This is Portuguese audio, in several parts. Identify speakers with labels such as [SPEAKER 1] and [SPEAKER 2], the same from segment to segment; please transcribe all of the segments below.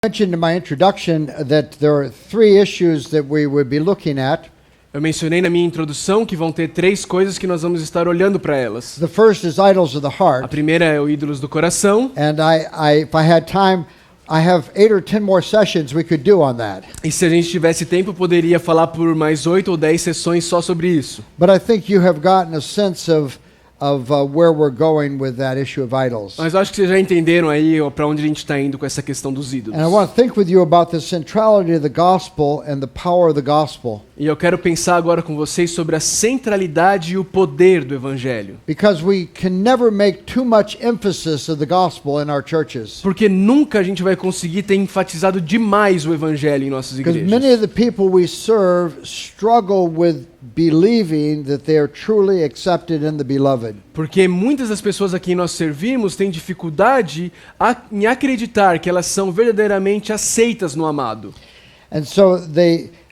[SPEAKER 1] mentioned in my introduction that there are three issues that we would be looking at.
[SPEAKER 2] Eu mencionei na minha introdução que vão ter 3 coisas que nós vamos estar olhando para elas.
[SPEAKER 1] The first is idols of the
[SPEAKER 2] A
[SPEAKER 1] heart.
[SPEAKER 2] primeira é o ídolos do coração.
[SPEAKER 1] And if I had time, I have 8 or 10 more sessions we could do on that.
[SPEAKER 2] E se a gente tivesse tempo, eu poderia falar por mais 8 ou 10 sessões só sobre isso.
[SPEAKER 1] But I think you have gotten a sense of where we're going with that issue of idols.
[SPEAKER 2] Mas eu acho que vocês já entenderam aí para onde a gente está indo com essa questão dos ídolos.
[SPEAKER 1] And I want to think with you about the centrality of the gospel and the power of the gospel.
[SPEAKER 2] E eu quero pensar agora com vocês sobre a centralidade e o poder do evangelho.
[SPEAKER 1] Because we can never make too much emphasis of the gospel in our churches.
[SPEAKER 2] Porque nunca a gente vai conseguir ter enfatizado demais o evangelho em nossas
[SPEAKER 1] Because
[SPEAKER 2] igrejas.
[SPEAKER 1] many of the people we serve struggle with believing that they are truly accepted in the beloved.
[SPEAKER 2] Porque muitas das pessoas a quem nós servimos têm dificuldade em acreditar que elas são verdadeiramente aceitas no amado.
[SPEAKER 1] And so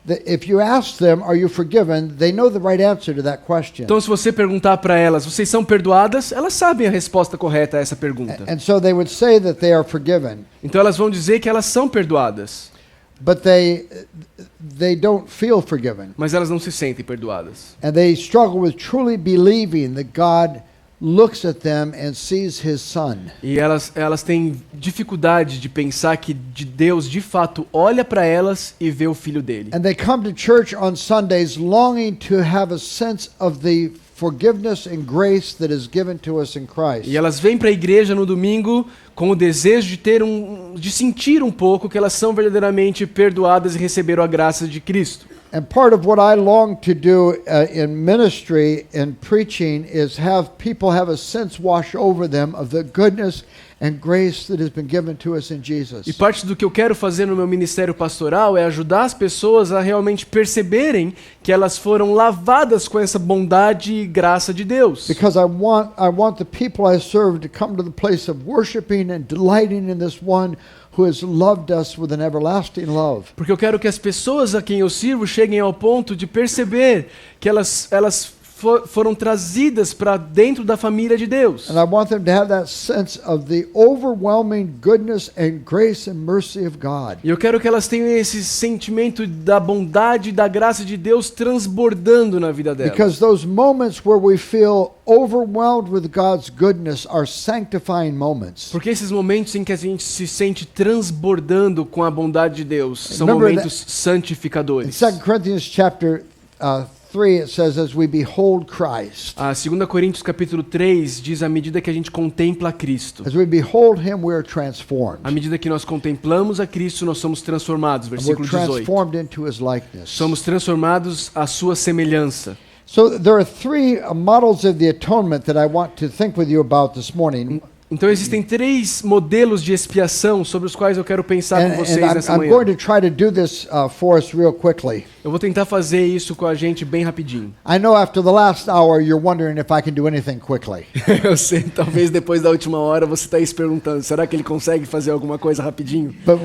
[SPEAKER 1] if you ask them, are you forgiven? They know the right answer to that question.
[SPEAKER 2] Então, se você perguntar para elas, vocês são perdoadas? Elas sabem a resposta correta a essa pergunta.
[SPEAKER 1] And so they would say that they are forgiven.
[SPEAKER 2] Então, elas vão dizer que elas são perdoadas.
[SPEAKER 1] But they don't feel forgiven.
[SPEAKER 2] Mas elas não se sentem perdoadas.
[SPEAKER 1] And they struggle with truly believing that God looks at them and sees his son.
[SPEAKER 2] E elas têm dificuldade de pensar que Deus de fato olha para elas e vê o filho dele.
[SPEAKER 1] And they come to church on Sundays longing to have a sense of the forgiveness and grace that is given to us in Christ.
[SPEAKER 2] E elas vêm para a igreja no domingo com o desejo de sentir um pouco que elas são verdadeiramente perdoadas e receberam a graça de Cristo.
[SPEAKER 1] And part of what I long to do in ministry and preaching is have people have a sense wash over them of the goodness and grace that has been given to us in Jesus.
[SPEAKER 2] E parte do que eu quero fazer no meu ministério pastoral é ajudar as pessoas a realmente perceberem que elas foram lavadas com essa bondade e graça de Deus.
[SPEAKER 1] Because I want the people I serve to come to the place of worshiping and delighting in this one who has loved us with an everlasting love.
[SPEAKER 2] Porque eu quero que as pessoas a quem eu sirvo cheguem ao ponto de perceber que elas foram trazidas para dentro da família de Deus.
[SPEAKER 1] And I want them to have that sense of the overwhelming goodness and grace and mercy of God.
[SPEAKER 2] E eu quero que elas tenham esse sentimento da bondade e da graça de Deus transbordando na vida delas.
[SPEAKER 1] Because those moments where we feel overwhelmed with God's goodness are sanctifying moments.
[SPEAKER 2] Porque esses momentos em que a gente se sente transbordando com a bondade de Deus são
[SPEAKER 1] Remember
[SPEAKER 2] momentos
[SPEAKER 1] In
[SPEAKER 2] santificadores.
[SPEAKER 1] 2 Corinthians chapter 3 it says as we behold Christ.
[SPEAKER 2] A 2 Coríntios capítulo 3 diz à medida que a gente contempla a Cristo.
[SPEAKER 1] As we behold him we are transformed.
[SPEAKER 2] À medida que nós contemplamos a Cristo, nós somos transformados,
[SPEAKER 1] We're
[SPEAKER 2] versículo 18.
[SPEAKER 1] transformed into his likeness.
[SPEAKER 2] Somos transformados à sua semelhança.
[SPEAKER 1] So there are 3 models of the atonement that I want to think with you about this morning.
[SPEAKER 2] Então existem 3 modelos de expiação sobre os quais eu quero pensar com vocês nessa
[SPEAKER 1] I'm
[SPEAKER 2] manhã.
[SPEAKER 1] going to try to do this for us real quickly.
[SPEAKER 2] Eu vou tentar fazer isso com a gente bem rapidinho.
[SPEAKER 1] I know after the last hour you're wondering if I can do anything quickly.
[SPEAKER 2] Eu sei, talvez depois da última hora você está aí se perguntando, será que ele consegue fazer alguma coisa rapidinho?
[SPEAKER 1] But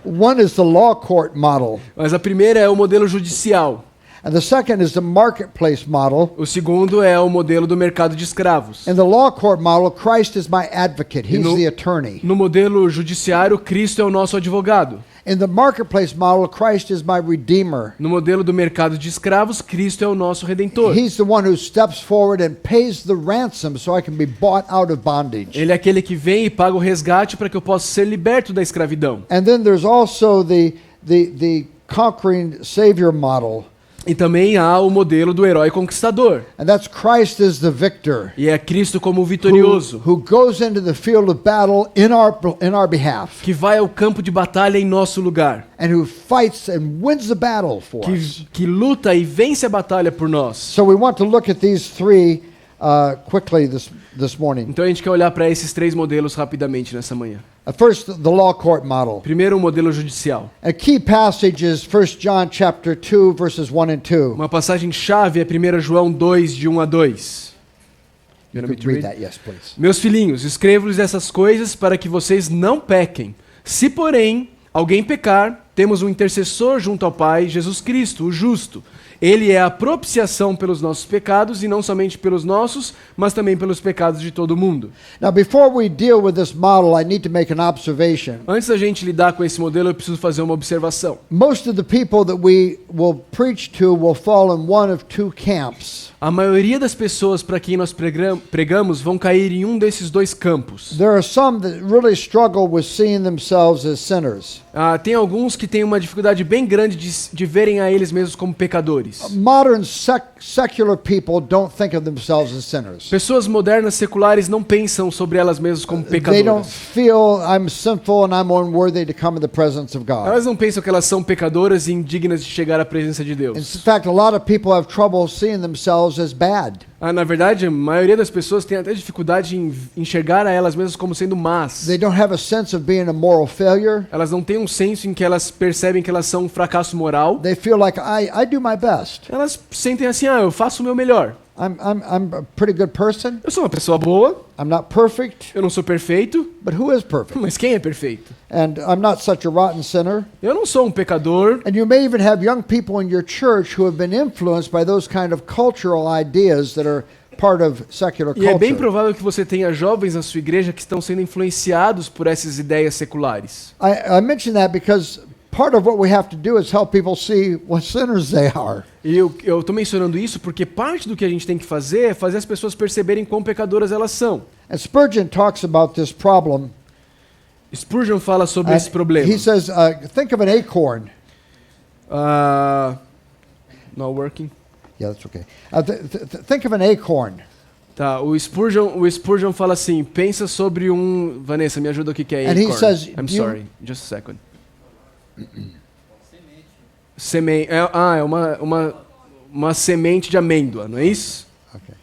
[SPEAKER 1] one is the law court model.
[SPEAKER 2] Mas a primeira é o modelo judicial.
[SPEAKER 1] And the second is the marketplace model.
[SPEAKER 2] O segundo é o modelo do mercado de escravos.
[SPEAKER 1] In the law court model, Christ is my advocate. He's the attorney.
[SPEAKER 2] No modelo judiciário, Cristo é o nosso advogado.
[SPEAKER 1] In the marketplace model, Christ is my redeemer.
[SPEAKER 2] No modelo do mercado de escravos, Cristo é o nosso redentor.
[SPEAKER 1] He's the one who steps forward and pays the ransom so I can be bought out of bondage.
[SPEAKER 2] Ele é aquele que vem e paga o resgate para que eu possa ser liberto da escravidão.
[SPEAKER 1] And then there's also the conquering savior model.
[SPEAKER 2] E também há o modelo do herói conquistador.
[SPEAKER 1] And that's Christ as the victor.
[SPEAKER 2] E é Cristo como o vitorioso.
[SPEAKER 1] Who goes into the field of battle in our behalf.
[SPEAKER 2] Que vai ao campo de batalha em nosso lugar.
[SPEAKER 1] And who fights and wins the battle for us.
[SPEAKER 2] Que luta e vence a batalha por nós.
[SPEAKER 1] So we want to look at these 3 quickly this morning.
[SPEAKER 2] Então a gente quer olhar para esses 3 modelos rapidamente nessa manhã.
[SPEAKER 1] First, the law court model.
[SPEAKER 2] Primeiro, o modelo judicial.
[SPEAKER 1] A key passage is 1 John chapter 2 verses 1 and 2.
[SPEAKER 2] Uma passagem chave é 1 João 2 de 1 a 2.
[SPEAKER 1] You could read that, yes, please.
[SPEAKER 2] Meus filhinhos, escrevo-lhes essas coisas para que vocês não pequem. Se, porém, alguém pecar, temos um intercessor junto ao Pai, Jesus Cristo, o justo. Ele é a propiciação pelos nossos pecados, e não somente pelos nossos, mas também pelos pecados de todo mundo.
[SPEAKER 1] Now, before we deal with this model, I need to make an observation.
[SPEAKER 2] Antes da gente lidar com esse modelo, eu preciso fazer uma observação.
[SPEAKER 1] Most of the people that we will preach to will fall in one of two camps.
[SPEAKER 2] A maioria das pessoas para quem nós pregamos vão cair em um desses dois campos.
[SPEAKER 1] There are some that really struggle with seeing themselves as sinners.
[SPEAKER 2] Tem alguns que têm uma dificuldade bem grande de verem a eles mesmos como pecadores.
[SPEAKER 1] Modern secular people don't think of themselves as sinners.
[SPEAKER 2] Pessoas modernas seculares não pensam sobre elas mesmas como
[SPEAKER 1] They don't
[SPEAKER 2] pecadoras.
[SPEAKER 1] feel I'm sinful and I'm unworthy to come in the presence of God.
[SPEAKER 2] Elas não pensam que elas são pecadoras e indignas de chegar à presença de
[SPEAKER 1] In
[SPEAKER 2] Deus.
[SPEAKER 1] fact, a lot of people have trouble seeing themselves as bad.
[SPEAKER 2] Na verdade, a maioria das pessoas tem até dificuldade em enxergar a elas mesmas como sendo más.
[SPEAKER 1] They don't have a sense of being a moral failure.
[SPEAKER 2] Elas não têm um senso em que elas percebem que elas são um fracasso moral.
[SPEAKER 1] They feel like I do my best.
[SPEAKER 2] Elas sentem assim, eu faço o meu melhor.
[SPEAKER 1] I'm a pretty good person.
[SPEAKER 2] Eu sou uma pessoa boa,
[SPEAKER 1] I'm not perfect,
[SPEAKER 2] eu não sou perfeito,
[SPEAKER 1] but who is perfect?
[SPEAKER 2] mas quem é perfeito?
[SPEAKER 1] And I'm not such a rotten sinner.
[SPEAKER 2] Eu não sou um pecador.
[SPEAKER 1] And you may even have young people in your church who have been influenced by those kind of cultural ideas that are part of secular
[SPEAKER 2] E é bem
[SPEAKER 1] culture.
[SPEAKER 2] provável que você tenha jovens na sua igreja que estão sendo influenciados por essas ideias seculares.
[SPEAKER 1] I mention that because part of what we have to do is help people see what sinners they are.
[SPEAKER 2] E eu estou mencionando isso porque parte do que a gente tem que fazer é fazer as pessoas perceberem quão pecadoras elas são.
[SPEAKER 1] And Spurgeon talks about this problem.
[SPEAKER 2] Spurgeon fala sobre
[SPEAKER 1] And
[SPEAKER 2] esse problema.
[SPEAKER 1] he says, think of an acorn.
[SPEAKER 2] Not working.
[SPEAKER 1] Yeah, that's okay. Think of an acorn.
[SPEAKER 2] Tá, o Spurgeon fala assim, pensa sobre Vanessa, me ajuda o que é
[SPEAKER 1] And he
[SPEAKER 2] acorn.
[SPEAKER 1] says,
[SPEAKER 2] I'm
[SPEAKER 1] you-
[SPEAKER 2] sorry, just a second. Semente. É uma semente de amêndoa, não é isso?
[SPEAKER 1] Okay.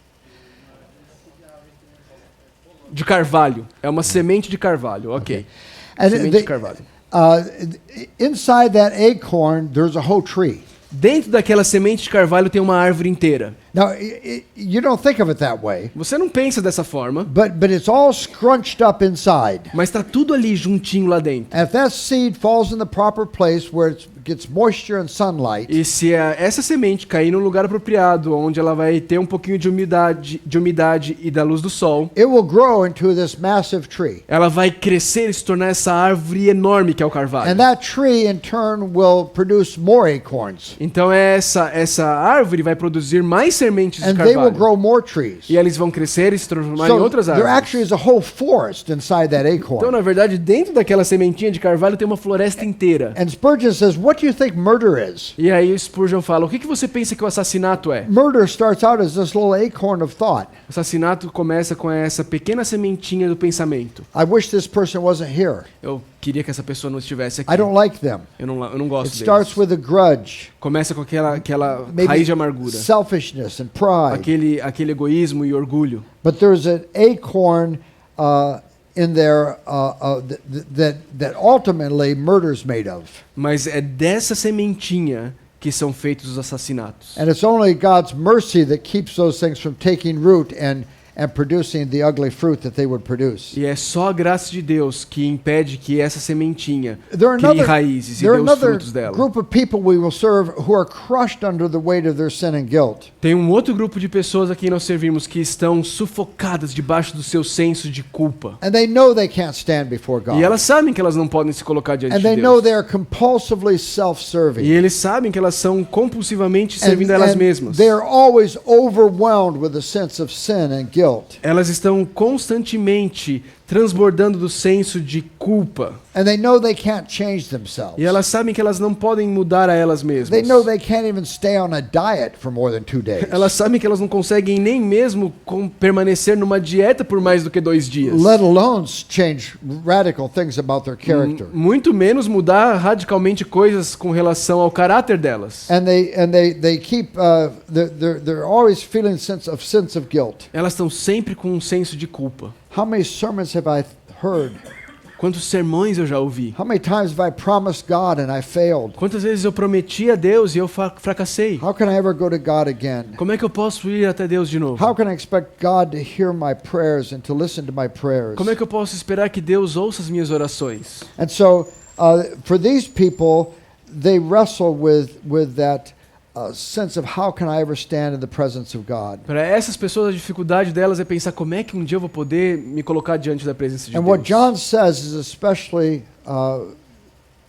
[SPEAKER 2] De carvalho. É uma semente de carvalho, ok.
[SPEAKER 1] And
[SPEAKER 2] Semente de carvalho.
[SPEAKER 1] inside that acorn, there's a whole tree.
[SPEAKER 2] Dentro daquela semente de carvalho tem uma árvore inteira.
[SPEAKER 1] Now, you don't think of it that way,
[SPEAKER 2] Você não pensa dessa forma,
[SPEAKER 1] but it's all scrunched up inside.
[SPEAKER 2] mas está tudo ali juntinho lá dentro.
[SPEAKER 1] And if that seed falls in the proper place where it gets moisture and sunlight,
[SPEAKER 2] E se essa semente cair no lugar apropriado, onde ela vai ter um pouquinho de umidade e da luz do sol,
[SPEAKER 1] it will grow into this massive tree.
[SPEAKER 2] ela vai crescer e se tornar essa árvore enorme que é o carvalho.
[SPEAKER 1] And that tree, in turn, will produce more acorns.
[SPEAKER 2] Então essa árvore vai produzir mais sementes de
[SPEAKER 1] And they will
[SPEAKER 2] carvalho.
[SPEAKER 1] grow more trees.
[SPEAKER 2] E eles vão crescer e se transformar em
[SPEAKER 1] So
[SPEAKER 2] outras
[SPEAKER 1] there
[SPEAKER 2] árvores.
[SPEAKER 1] actually is a whole forest inside that
[SPEAKER 2] Então,
[SPEAKER 1] acorn.
[SPEAKER 2] na verdade, dentro daquela sementinha de carvalho tem uma floresta inteira.
[SPEAKER 1] And Spurgeon says, what do you think murder is?
[SPEAKER 2] E aí o Spurgeon fala, o que você pensa que o assassinato é?
[SPEAKER 1] Murder starts out as this little acorn of thought.
[SPEAKER 2] O assassinato começa com essa pequena sementinha do pensamento.
[SPEAKER 1] I wish this person wasn't here.
[SPEAKER 2] Eu queria que essa pessoa não estivesse aqui.
[SPEAKER 1] I don't like them.
[SPEAKER 2] Eu não
[SPEAKER 1] It
[SPEAKER 2] gosto
[SPEAKER 1] starts
[SPEAKER 2] deles.
[SPEAKER 1] with a grudge,
[SPEAKER 2] Começa com aquela
[SPEAKER 1] maybe
[SPEAKER 2] raiz de amargura.
[SPEAKER 1] selfishness and pride.
[SPEAKER 2] Aquele egoísmo e orgulho.
[SPEAKER 1] But there's an acorn in there that ultimately murder's made of.
[SPEAKER 2] Mas é dessa sementinha que são feitos os assassinatos.
[SPEAKER 1] And it's only God's mercy that keeps those things from taking root and producing the ugly fruit that they would produce.
[SPEAKER 2] E é só a graça de Deus que impede que essa sementinha
[SPEAKER 1] There are
[SPEAKER 2] crie raízes e
[SPEAKER 1] there
[SPEAKER 2] dê
[SPEAKER 1] are
[SPEAKER 2] os
[SPEAKER 1] another
[SPEAKER 2] frutos dela.
[SPEAKER 1] group of people we will serve who are crushed under the weight of their sin and guilt.
[SPEAKER 2] Tem um outro grupo de pessoas a quem nós servimos que estão sufocadas debaixo do seu senso de culpa.
[SPEAKER 1] And they know they can't stand before God.
[SPEAKER 2] E elas sabem que elas não podem se colocar diante
[SPEAKER 1] And
[SPEAKER 2] de
[SPEAKER 1] they know
[SPEAKER 2] Deus.
[SPEAKER 1] they are compulsively self-serving.
[SPEAKER 2] E eles sabem que elas são compulsivamente servindo a elas mesmas.
[SPEAKER 1] they are always overwhelmed with a sense of sin and guilt.
[SPEAKER 2] Elas estão constantemente transbordando do senso de culpa.
[SPEAKER 1] And they know they can't change themselves.
[SPEAKER 2] E elas sabem que elas não podem mudar a elas mesmas.
[SPEAKER 1] They know they can't even stay on a diet for more than 2 days.
[SPEAKER 2] Elas sabem que elas não conseguem nem mesmo permanecer numa dieta por mais do que 2 dias.
[SPEAKER 1] Let alone change radical things about their character.
[SPEAKER 2] Muito menos mudar radicalmente coisas com relação ao caráter delas.
[SPEAKER 1] And they keep they're always feeling sense of guilt.
[SPEAKER 2] Elas estão sempre com um senso de culpa.
[SPEAKER 1] How many sermons have I heard?
[SPEAKER 2] Quantos sermões eu já ouvi?
[SPEAKER 1] How many times have I promised God and I failed?
[SPEAKER 2] Quantas vezes eu prometi a Deus e eu fracassei?
[SPEAKER 1] How can I ever go to God again?
[SPEAKER 2] Como é que eu posso ir até Deus de novo?
[SPEAKER 1] How can I expect God to hear my prayers and to listen to my prayers?
[SPEAKER 2] Como é que eu posso esperar que Deus ouça as minhas orações?
[SPEAKER 1] And so, for these people, they wrestle with that sense of how can I ever stand in the presence of God.
[SPEAKER 2] Para essas pessoas, a dificuldade delas é pensar como é que um dia eu vou poder me colocar diante da presença de
[SPEAKER 1] And
[SPEAKER 2] Deus.
[SPEAKER 1] what John says is especially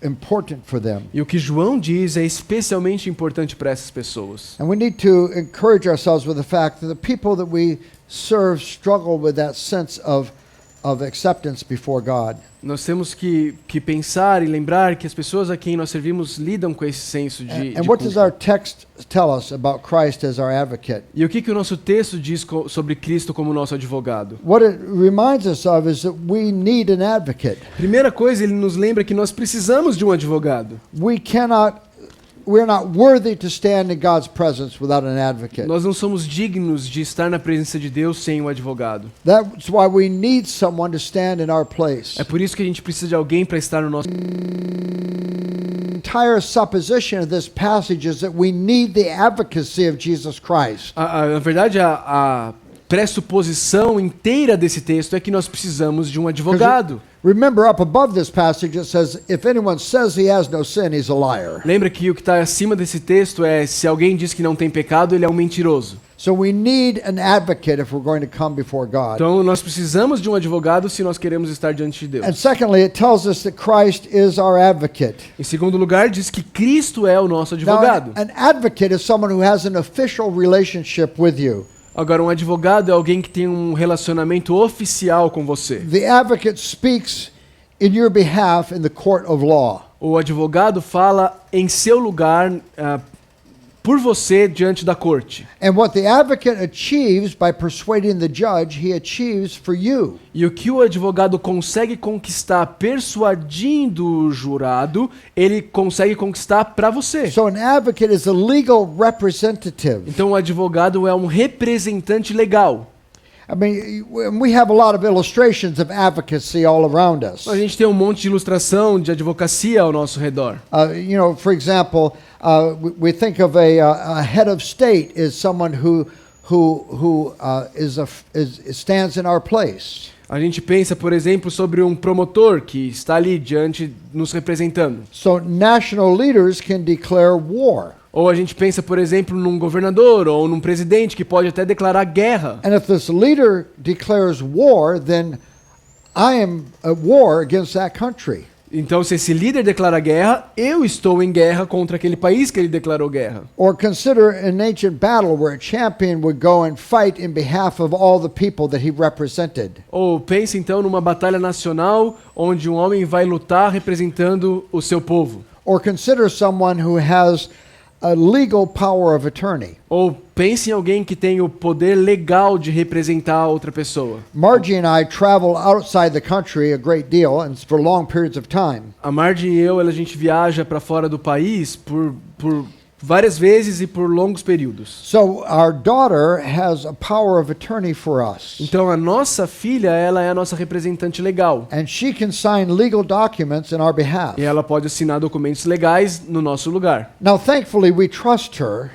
[SPEAKER 1] important for them.
[SPEAKER 2] E o que João diz é especialmente importante para essas pessoas.
[SPEAKER 1] And we need to encourage ourselves with the fact that the people that we serve struggle with that sense of acceptance before God.
[SPEAKER 2] Nós temos que pensar e lembrar que as pessoas a quem nós servimos lidam com esse senso de
[SPEAKER 1] And what does
[SPEAKER 2] culpa.
[SPEAKER 1] our text tell us about Christ as our advocate?
[SPEAKER 2] E o que o nosso texto diz sobre Cristo como nosso advogado?
[SPEAKER 1] What it reminds us of is that we need an advocate.
[SPEAKER 2] Primeira coisa, ele nos lembra que nós precisamos de um advogado.
[SPEAKER 1] We're not worthy to stand in God's presence without an advocate.
[SPEAKER 2] Nós não somos dignos de estar na presença de Deus sem um advogado.
[SPEAKER 1] That's why we need someone to stand in our place.
[SPEAKER 2] É por isso que a gente precisa de alguém para estar no nosso.
[SPEAKER 1] Entire supposition of this passage is that we need the advocacy of Jesus Christ.
[SPEAKER 2] Na verdade, a pressuposição inteira desse texto é que nós precisamos de um advogado.
[SPEAKER 1] Remember, up above this passage it says, if anyone says he has no sin, he's a liar.
[SPEAKER 2] Lembra que o que está acima desse texto é: se alguém diz que não tem pecado, ele é um mentiroso.
[SPEAKER 1] So we need an advocate if we're going to come before God.
[SPEAKER 2] Então nós precisamos de um advogado se nós queremos estar diante de
[SPEAKER 1] And
[SPEAKER 2] Deus.
[SPEAKER 1] secondly, it tells us that Christ is our advocate.
[SPEAKER 2] Em segundo lugar, diz que Cristo é o nosso
[SPEAKER 1] Now,
[SPEAKER 2] advogado.
[SPEAKER 1] an advocate is someone who has an official relationship with you.
[SPEAKER 2] Agora, um advogado é alguém que tem um relacionamento oficial com você.
[SPEAKER 1] The advocate speaks in your behalf in the court of law.
[SPEAKER 2] O advogado fala em seu lugar por você diante da corte.
[SPEAKER 1] And what the advocate achieves by persuading the judge, he achieves for you.
[SPEAKER 2] E o que o advogado consegue conquistar persuadindo o jurado, ele consegue conquistar para você.
[SPEAKER 1] So an advocate is a legal representative.
[SPEAKER 2] Então o advogado é um representante legal.
[SPEAKER 1] I mean, we have a lot of illustrations of advocacy all around us.
[SPEAKER 2] A gente tem um monte de ilustração de advocacia ao nosso redor.
[SPEAKER 1] For example, we think of a head of state is someone who stands in our place.
[SPEAKER 2] A gente pensa, por exemplo, sobre um promotor que está ali diante, nos representando.
[SPEAKER 1] So national leaders can declare war.
[SPEAKER 2] Ou a gente pensa, por exemplo, num governador ou num presidente que pode até declarar guerra.
[SPEAKER 1] And if this leader declares war, then I am at war against that country.
[SPEAKER 2] Então, se esse líder declara guerra, eu estou em guerra contra aquele país que ele declarou guerra.
[SPEAKER 1] Or consider an ancient battle where a champion would go and fight in behalf of all the people that he represented.
[SPEAKER 2] Ou pense então numa batalha nacional onde um homem vai lutar representando o seu povo.
[SPEAKER 1] Or consider someone who has a legal power of attorney.
[SPEAKER 2] Ou pense em alguém que tem o poder legal de representar outra pessoa.
[SPEAKER 1] Margie and I travel outside the country a great deal and for long periods of time.
[SPEAKER 2] A Margie e a gente viaja para fora do país por várias vezes e por longos períodos.
[SPEAKER 1] So our daughter has a power of attorney for us.
[SPEAKER 2] Então a nossa filha, ela é a nossa representante legal.
[SPEAKER 1] And she can sign legal documents in our behalf.
[SPEAKER 2] E ela pode assinar documentos legais no nosso lugar.
[SPEAKER 1] Now thankfully we trust her.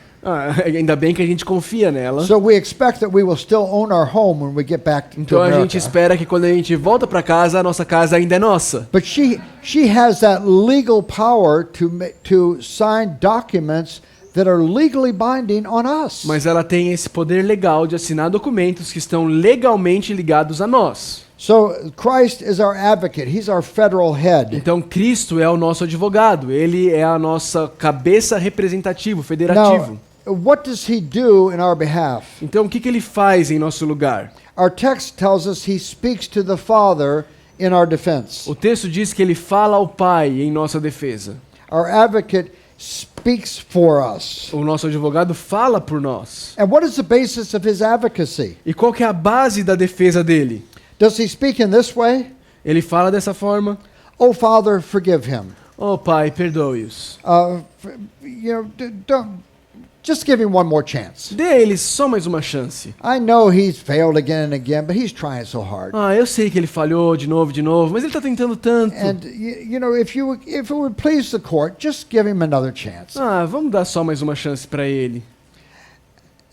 [SPEAKER 2] Ainda bem que a gente confia nela.
[SPEAKER 1] So we expect that we will still own our home when we get back to
[SPEAKER 2] Então a
[SPEAKER 1] America.
[SPEAKER 2] gente espera que quando a gente volta para casa, a nossa casa ainda é nossa.
[SPEAKER 1] But she has that legal power to sign documents that are legally binding on us.
[SPEAKER 2] Mas ela tem esse poder legal de assinar documentos que estão legalmente ligados a nós.
[SPEAKER 1] So Christ is our advocate. He's our federal head.
[SPEAKER 2] Então Cristo é o nosso advogado. Ele é a nossa cabeça representativo, federativo.
[SPEAKER 1] Now, what does he do in our behalf?
[SPEAKER 2] Então o que ele faz em nosso lugar?
[SPEAKER 1] Our text tells us he speaks to the Father in our defense.
[SPEAKER 2] O texto diz que ele fala ao Pai em nossa defesa.
[SPEAKER 1] Our advocate speaks for us.
[SPEAKER 2] O nosso advogado fala por nós.
[SPEAKER 1] And what is the basis of his advocacy?
[SPEAKER 2] E qual que é a base da defesa dele?
[SPEAKER 1] Does he speak in this way?
[SPEAKER 2] Ele fala dessa forma:
[SPEAKER 1] Oh, Father, forgive him.
[SPEAKER 2] "Oh, Pai, perdoe-os.
[SPEAKER 1] Don't just give him one more chance.
[SPEAKER 2] Dê a eles só mais uma chance.
[SPEAKER 1] I know he's failed again and again, but he's trying so hard.
[SPEAKER 2] Eu sei que ele falhou de novo, mas ele está tentando tanto.
[SPEAKER 1] And if it would please the court, just give him another chance."
[SPEAKER 2] Vamos dar só mais uma chance para ele."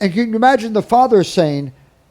[SPEAKER 1] And can you imagine the father saying,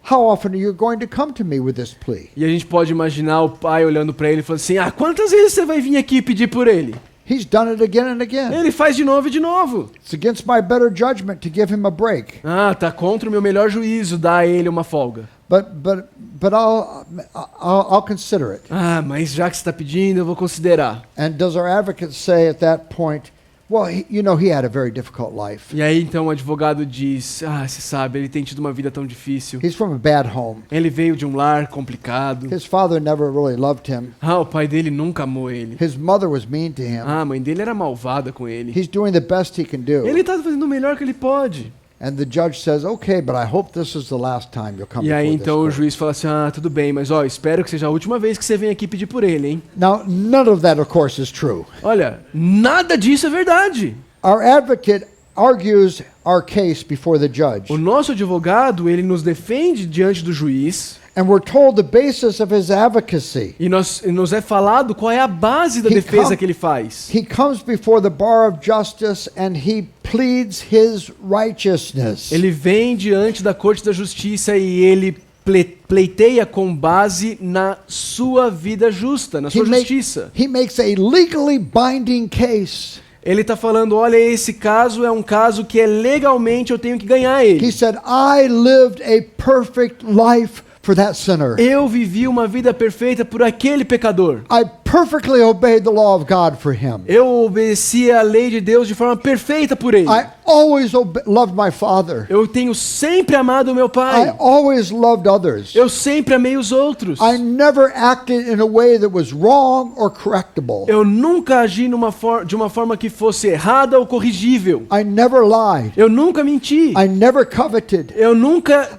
[SPEAKER 1] "How often are you going to come to me with this plea?"
[SPEAKER 2] E a gente pode imaginar o pai olhando para ele e falando assim: quantas vezes você vai vir aqui pedir por ele?
[SPEAKER 1] He's done it again and again.
[SPEAKER 2] Ele faz de novo e de novo.
[SPEAKER 1] It's against my better judgment to give him a break.
[SPEAKER 2] Ah, tá contra o meu melhor juízo dar a ele uma folga.
[SPEAKER 1] But I'll consider it.
[SPEAKER 2] Ah, mas já que você está pedindo, eu vou considerar.
[SPEAKER 1] And does our advocate say at that point, well, he had a very difficult life.
[SPEAKER 2] E aí então o advogado diz, ah, você sabe, ele tem tido uma vida tão difícil.
[SPEAKER 1] He's from a bad home.
[SPEAKER 2] Ele veio de um lar complicado.
[SPEAKER 1] His father never really loved him.
[SPEAKER 2] Ah, o pai dele nunca amou ele.
[SPEAKER 1] His mother was mean to him.
[SPEAKER 2] Ah, a mãe dele era malvada com ele.
[SPEAKER 1] He's doing the best he can do.
[SPEAKER 2] Ele está fazendo o melhor que ele pode.
[SPEAKER 1] And the judge says, okay, but I hope this is the last time you'll come
[SPEAKER 2] E aí
[SPEAKER 1] before this
[SPEAKER 2] então o
[SPEAKER 1] court.
[SPEAKER 2] juiz fala assim, ah, tudo bem, mas ó, espero que seja a última vez que você vem aqui pedir por ele, hein?
[SPEAKER 1] Now, none of that, of course, is true.
[SPEAKER 2] Olha, nada disso é verdade.
[SPEAKER 1] Our advocate argues our case before the judge.
[SPEAKER 2] O nosso advogado, ele nos defende diante do juiz.
[SPEAKER 1] And we're told the basis of his advocacy.
[SPEAKER 2] E nos é falado qual é a base da defesa que ele faz.
[SPEAKER 1] He comes before the bar of justice and he pleads his righteousness.
[SPEAKER 2] Ele vem diante da corte da justiça e ele pleiteia com base na sua vida justa, na sua justiça.
[SPEAKER 1] He makes a legally binding case.
[SPEAKER 2] Ele está falando, olha, esse caso é um caso que legalmente eu tenho que ganhar ele.
[SPEAKER 1] He said, I lived a perfect life for that sinner.
[SPEAKER 2] Eu vivi uma vida perfeita por aquele pecador.
[SPEAKER 1] I perfectly obeyed the law of God for him.
[SPEAKER 2] Eu obedeci a lei de Deus de forma perfeita por ele.
[SPEAKER 1] I always loved my father.
[SPEAKER 2] Eu tenho sempre amado o meu
[SPEAKER 1] I
[SPEAKER 2] pai.
[SPEAKER 1] always loved others.
[SPEAKER 2] Eu sempre amei os outros.
[SPEAKER 1] I never acted in a way that was wrong or correctable.
[SPEAKER 2] Eu nunca agi de uma forma que fosse errada ou corrigível.
[SPEAKER 1] I never lied.
[SPEAKER 2] Eu nunca menti.
[SPEAKER 1] I never coveted.
[SPEAKER 2] Eu nunca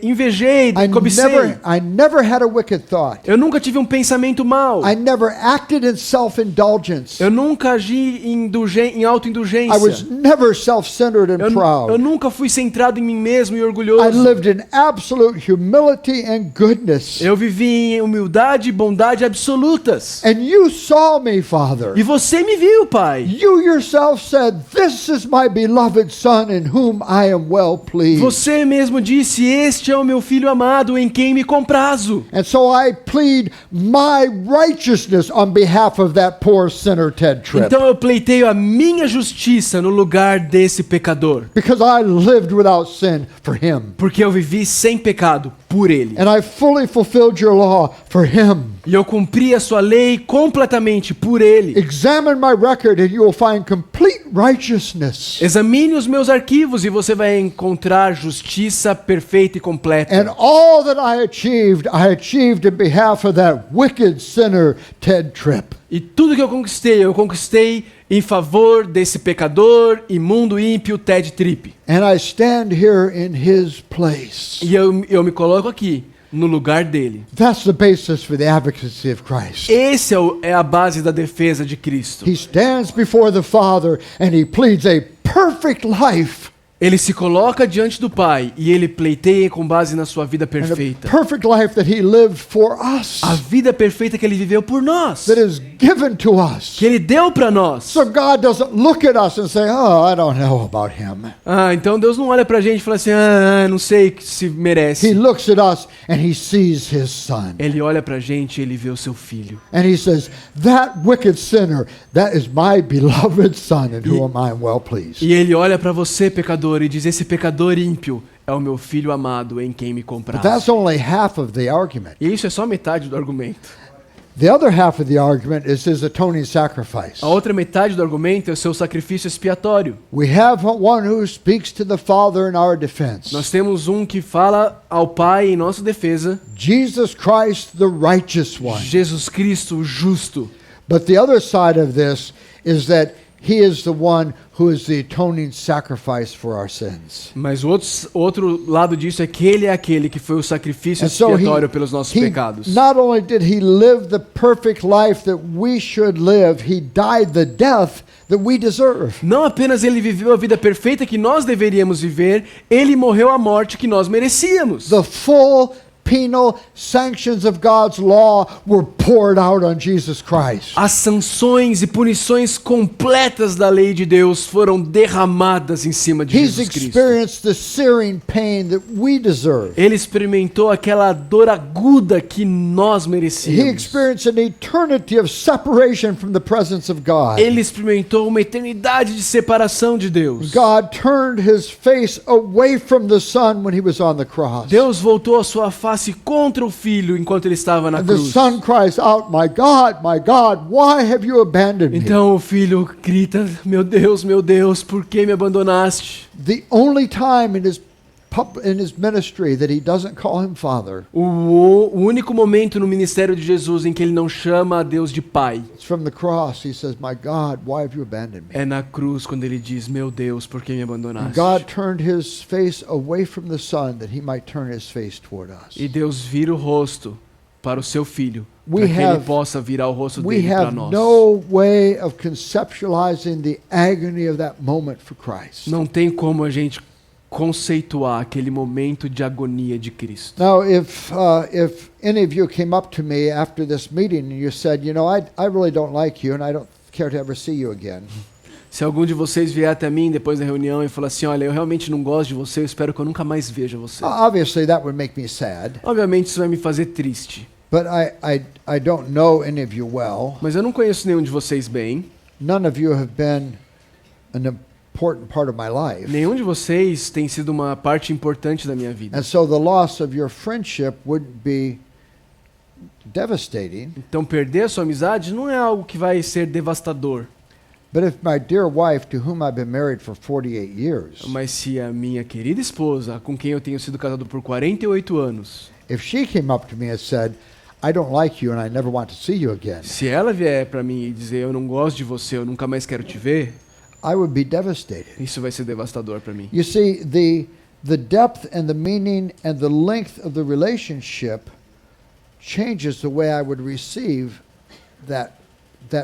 [SPEAKER 2] invejei, cobicei.
[SPEAKER 1] I never had a wicked thought.
[SPEAKER 2] Eu nunca tive um pensamento mau.
[SPEAKER 1] I never acted in self-indulgence.
[SPEAKER 2] Eu nunca agi em autoindulgência.
[SPEAKER 1] I was never self-centered and
[SPEAKER 2] Eu
[SPEAKER 1] proud.
[SPEAKER 2] nunca fui centrado em mim mesmo e
[SPEAKER 1] I
[SPEAKER 2] orgulhoso.
[SPEAKER 1] lived in absolute humility and goodness.
[SPEAKER 2] Eu vivi em humildade e bondade absolutas.
[SPEAKER 1] And you saw me, Father.
[SPEAKER 2] E você me viu, Pai.
[SPEAKER 1] You yourself said, "This is my beloved Son in whom I am well pleased."
[SPEAKER 2] Você mesmo disse, este é o meu filho amado em quem me comprazo.
[SPEAKER 1] And so I plead my righteousness on behalf of that poor sinner, Ted Tripp.
[SPEAKER 2] Então eu pleiteio a minha justiça no lugar desse pecador.
[SPEAKER 1] Because I lived without sin for him.
[SPEAKER 2] Porque eu vivi sem pecado por ele.
[SPEAKER 1] And I fully fulfilled your law for him.
[SPEAKER 2] E eu cumpri a sua lei completamente por ele.
[SPEAKER 1] Examine my record and you will find complete righteousness.
[SPEAKER 2] Examine os meus arquivos e você vai encontrar justiça perfeita e completa.
[SPEAKER 1] And all that I achieved in behalf of that wicked sinner, Ted Tripp.
[SPEAKER 2] E tudo que eu conquistei em favor desse pecador, imundo, ímpio, Ted Tripp.
[SPEAKER 1] And I stand here in his place.
[SPEAKER 2] E eu me coloco aqui, no lugar dele.
[SPEAKER 1] That's the basis for the advocacy of Christ.
[SPEAKER 2] Esse é a base da defesa de Cristo.
[SPEAKER 1] He stands before the Father and he pleads a perfect life.
[SPEAKER 2] Ele se coloca diante do Pai e ele pleiteia com base na sua vida
[SPEAKER 1] And
[SPEAKER 2] perfeita.
[SPEAKER 1] a perfect life that he lived for us.
[SPEAKER 2] A vida perfeita que ele viveu por nós.
[SPEAKER 1] That is given to us.
[SPEAKER 2] Que ele deu para nós.
[SPEAKER 1] So God doesn't look at us and say, "Oh, I don't know about him."
[SPEAKER 2] Ah, então Deus não olha pra gente e fala assim, não sei se
[SPEAKER 1] He
[SPEAKER 2] merece.
[SPEAKER 1] looks at us and he sees his son.
[SPEAKER 2] Ele olha pra gente e ele vê o seu filho.
[SPEAKER 1] And he says, "That wicked sinner, that is my beloved son in whom I am well pleased."
[SPEAKER 2] E ele olha pra você, pecador, e diz, esse pecador ímpio é o meu filho amado em quem me
[SPEAKER 1] But
[SPEAKER 2] compraste.
[SPEAKER 1] that's only half of the argument.
[SPEAKER 2] E isso é só metade do argumento.
[SPEAKER 1] The other half of the argument is his atoning sacrifice.
[SPEAKER 2] A outra metade do argumento é o seu sacrifício expiatório.
[SPEAKER 1] We have one who speaks to the Father in our defense.
[SPEAKER 2] Nós temos um que fala ao Pai em nossa defesa,
[SPEAKER 1] Jesus Christ, the righteous one.
[SPEAKER 2] Jesus Cristo, o justo.
[SPEAKER 1] But the other side of this is that he is the one who is the atoning sacrifice for our sins.
[SPEAKER 2] Mas o outro lado disso é que ele é aquele que foi o sacrifício
[SPEAKER 1] And so
[SPEAKER 2] expiatório pelos nossos pecados.
[SPEAKER 1] not only did he live the perfect life that we should live, he died the death that we deserve.
[SPEAKER 2] Não apenas ele viveu a vida perfeita que nós deveríamos viver, ele morreu a morte que nós merecíamos.
[SPEAKER 1] The full penal sanctions of God's law were poured out on Jesus Christ.
[SPEAKER 2] As sanções e punições completas da lei de Deus foram derramadas em cima de
[SPEAKER 1] He's
[SPEAKER 2] Jesus Cristo.
[SPEAKER 1] experienced the searing pain that we deserve.
[SPEAKER 2] Ele experimentou aquela dor aguda que nós
[SPEAKER 1] He
[SPEAKER 2] merecíamos.
[SPEAKER 1] experienced an eternity of separation from the presence of God.
[SPEAKER 2] Ele experimentou uma eternidade de separação de Deus.
[SPEAKER 1] God turned his face away from the Son when he was on the cross.
[SPEAKER 2] Deus voltou a sua face contra o Filho enquanto ele estava na
[SPEAKER 1] And the
[SPEAKER 2] cruz.
[SPEAKER 1] Son cries out, my God, why have you abandoned me?
[SPEAKER 2] Então o Filho grita: meu Deus, por que me abandonaste?
[SPEAKER 1] The only time in his ministry that he doesn't call him Father,
[SPEAKER 2] O único momento no ministério de Jesus em que ele não chama a Deus de Pai
[SPEAKER 1] it's from the cross. He says, my God, why have you abandoned me?
[SPEAKER 2] é na cruz, quando ele diz: meu Deus, por que me abandonaste?
[SPEAKER 1] God turned his face away from the Son that he might turn his face toward us.
[SPEAKER 2] E Deus vira o rosto para o seu Filho,
[SPEAKER 1] We
[SPEAKER 2] para que ele
[SPEAKER 1] have-
[SPEAKER 2] possa virar o rosto
[SPEAKER 1] We
[SPEAKER 2] dele para
[SPEAKER 1] have
[SPEAKER 2] nós.
[SPEAKER 1] no way of conceptualizing the agony of that moment for Christ.
[SPEAKER 2] Não tem como a gente conceituar aquele momento de agonia de Cristo.
[SPEAKER 1] Now, if any of you came up to me after this meeting and you said, you know, I really don't like you and I don't care to ever see you again,
[SPEAKER 2] Se algum de vocês vier até mim depois da reunião e falar assim: olha, eu realmente não gosto de você, eu espero que eu nunca mais veja você.
[SPEAKER 1] obviously that would make me sad.
[SPEAKER 2] Obviamente isso vai me fazer triste.
[SPEAKER 1] But I don't know any of you well.
[SPEAKER 2] Mas eu não conheço nenhum de vocês bem.
[SPEAKER 1] None of you have been an important part of my life.
[SPEAKER 2] Nenhum de vocês tem sido uma parte importante da minha vida.
[SPEAKER 1] And so the loss of your friendship would be devastating.
[SPEAKER 2] Então perder a sua amizade não é algo que vai ser devastador.
[SPEAKER 1] But if my dear wife, to whom I've been married for 48 years,
[SPEAKER 2] Mas se a minha querida esposa, com quem eu tenho sido casado por 48 anos,
[SPEAKER 1] if she came up to me and said, I don't like you and I never want to see you again,
[SPEAKER 2] se ela vier para mim e dizer: eu não gosto de você, eu nunca mais quero te ver,
[SPEAKER 1] I would be devastated.
[SPEAKER 2] isso vai ser devastador para mim.
[SPEAKER 1] You see, the depth and the meaning and the length of the relationship changes the way I would receive that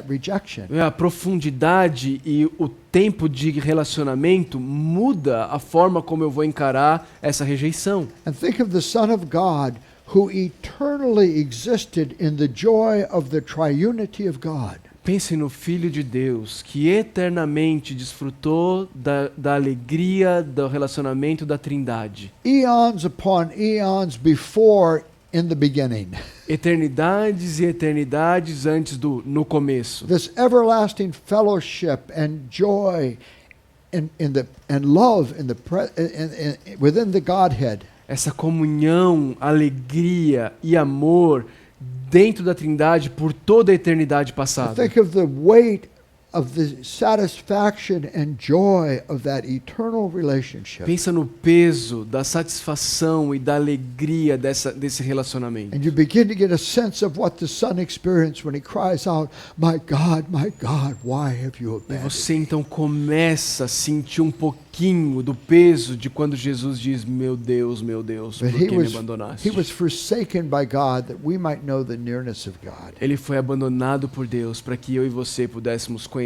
[SPEAKER 1] rejection.
[SPEAKER 2] A profundidade e o tempo de relacionamento muda a forma como eu vou encarar essa rejeição.
[SPEAKER 1] And think of the Son of God who eternally existed in the joy of the triunity of God.
[SPEAKER 2] Pense no Filho de Deus, que eternamente desfrutou da alegria do relacionamento da Trindade.
[SPEAKER 1] Eons upon eons before in the beginning.
[SPEAKER 2] Eternidades e eternidades antes do no começo.
[SPEAKER 1] This everlasting fellowship and joy and love within the Godhead.
[SPEAKER 2] Essa comunhão, alegria e amor dentro da Trindade por toda a eternidade passada.
[SPEAKER 1] Think of the weight of the satisfaction and joy of that eternal relationship.
[SPEAKER 2] Pensa no peso da satisfação e da alegria desse relacionamento.
[SPEAKER 1] And you begin to get a sense of what the Son experienced when he cries out, my God, why have you
[SPEAKER 2] E
[SPEAKER 1] abandoned
[SPEAKER 2] você
[SPEAKER 1] me?
[SPEAKER 2] então começa a sentir um pouquinho do peso de quando Jesus diz: meu Deus, por
[SPEAKER 1] But
[SPEAKER 2] que me abandonaste?
[SPEAKER 1] he was forsaken by God that we might know the nearness of God.
[SPEAKER 2] Ele foi abandonado por Deus para que eu e você pudéssemos conhecer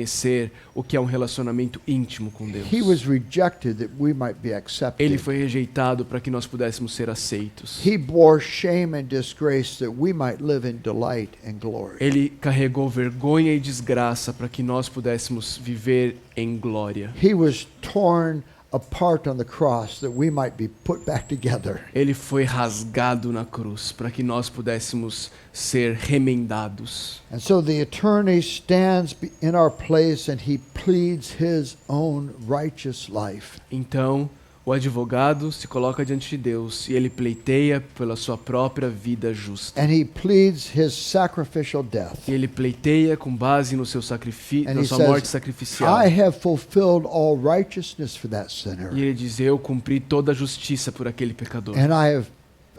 [SPEAKER 2] o que é um relacionamento íntimo com Deus.
[SPEAKER 1] He was rejected that we might be accepted.
[SPEAKER 2] Ele foi rejeitado para que nós pudéssemos ser aceitos.
[SPEAKER 1] He bore shame and disgrace that we might live in delight and glory.
[SPEAKER 2] Ele carregou vergonha e desgraça para que nós pudéssemos viver em glória.
[SPEAKER 1] He was torn apart on the cross that we might be put back together.
[SPEAKER 2] Ele foi rasgado na cruz para que nós pudéssemos ser remendados.
[SPEAKER 1] And so the attorney stands in our place and he pleads his own righteous life.
[SPEAKER 2] Então, o advogado se coloca diante de Deus e ele pleiteia pela sua própria vida justa.
[SPEAKER 1] And he pleads his sacrificial death.
[SPEAKER 2] E ele pleiteia com base no seu sacrifício,
[SPEAKER 1] And
[SPEAKER 2] na
[SPEAKER 1] he
[SPEAKER 2] sua morte
[SPEAKER 1] says,
[SPEAKER 2] sacrificial.
[SPEAKER 1] I have fulfilled all righteousness for that sinner.
[SPEAKER 2] E ele diz: eu cumpri toda a justiça por aquele pecador.
[SPEAKER 1] And